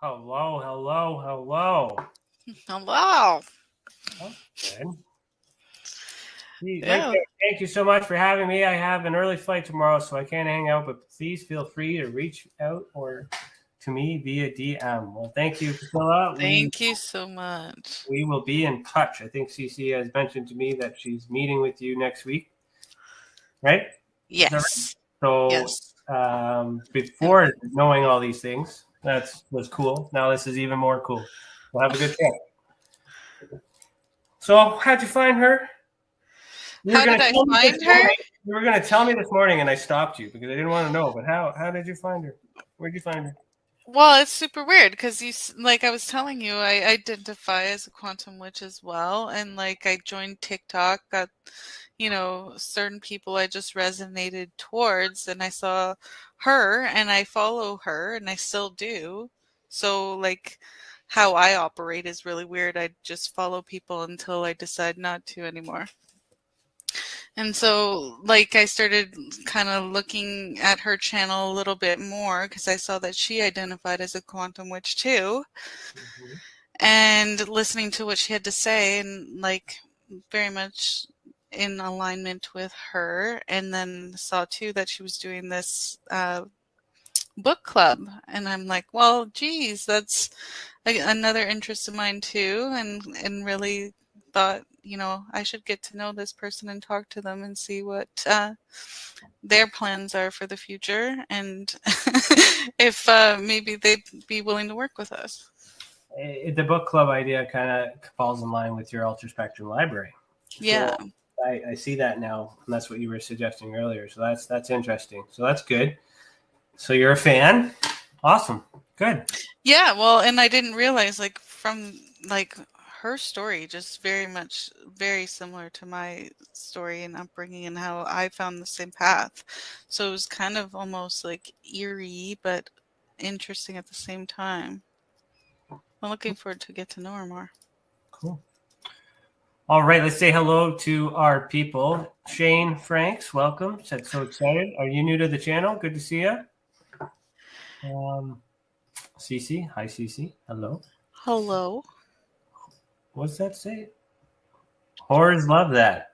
Hello, hello, hello. Hello. That's good. Right Yeah. there. Thank you so much for having me. I have an early flight tomorrow, so I can't hang out, but please feel free to reach out or to me via DM. Well, thank you, Pricilla. Thank you so much. We will be in touch. I think CC has mentioned to me that she's meeting with you next week, right? Yes. So Yes. before knowing all these things, that was cool. Now this is even more cool. We'll have a good trip. So how'd you find her? How did I find her? You were going to tell me this morning, and I stopped you because I didn't want to know. But how did you find her? Where'd you find her? Well, it's super weird because like I was telling you, I identify as a quantum witch as well, and like I joined TikTok, got certain people I just resonated towards, and I saw her, and I follow her, and I still do. So like how I operate is really weird. I just follow people until I decide not to anymore. And so, like, I started kind of looking at her channel a little bit more because I saw that she identified as a quantum witch too. Mm-hmm. And listening to what she had to say, and like very much in alignment with her. And then saw too that she was doing this book club. And I'm like, well, geez, that's another interest of mine too. And really thought, I should get to know this person and talk to them and see what their plans are for the future, and if maybe they'd be willing to work with us. The book club idea kind of falls in line with your Ultra Spectrum library. Yeah. So I see that now, and that's what you were suggesting earlier. So that's interesting. So that's good. So you're a fan. Awesome. Good. Yeah, well, and I didn't realize from her story just very similar to my story and upbringing and how I found the same path. So it was kind of almost like eerie but interesting at the same time. I'm looking forward to get to know her more. Cool. All right, let's say hello to our people. Shane Franks, welcome. Said so excited. Are you new to the channel? Good to see you. Cece, hi Cece. Hello. Hello. What's that say? Horrors love that.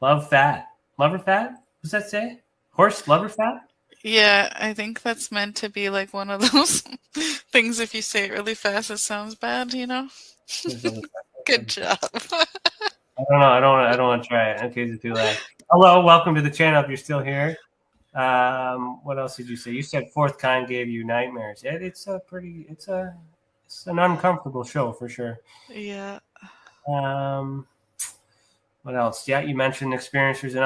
Love fat. Lover fat? What's that say? Horse lover fat? Yeah, I think that's meant to be like one of those things. If you say it really fast, it sounds bad, Good job. I don't know. I don't want to try it in case it's too loud. Hello, welcome to the channel. If you're still here, what else did you say? You said fourth kind gave you nightmares. It's an uncomfortable show for sure. Yeah. What else? Yeah, you mentioned experiencers and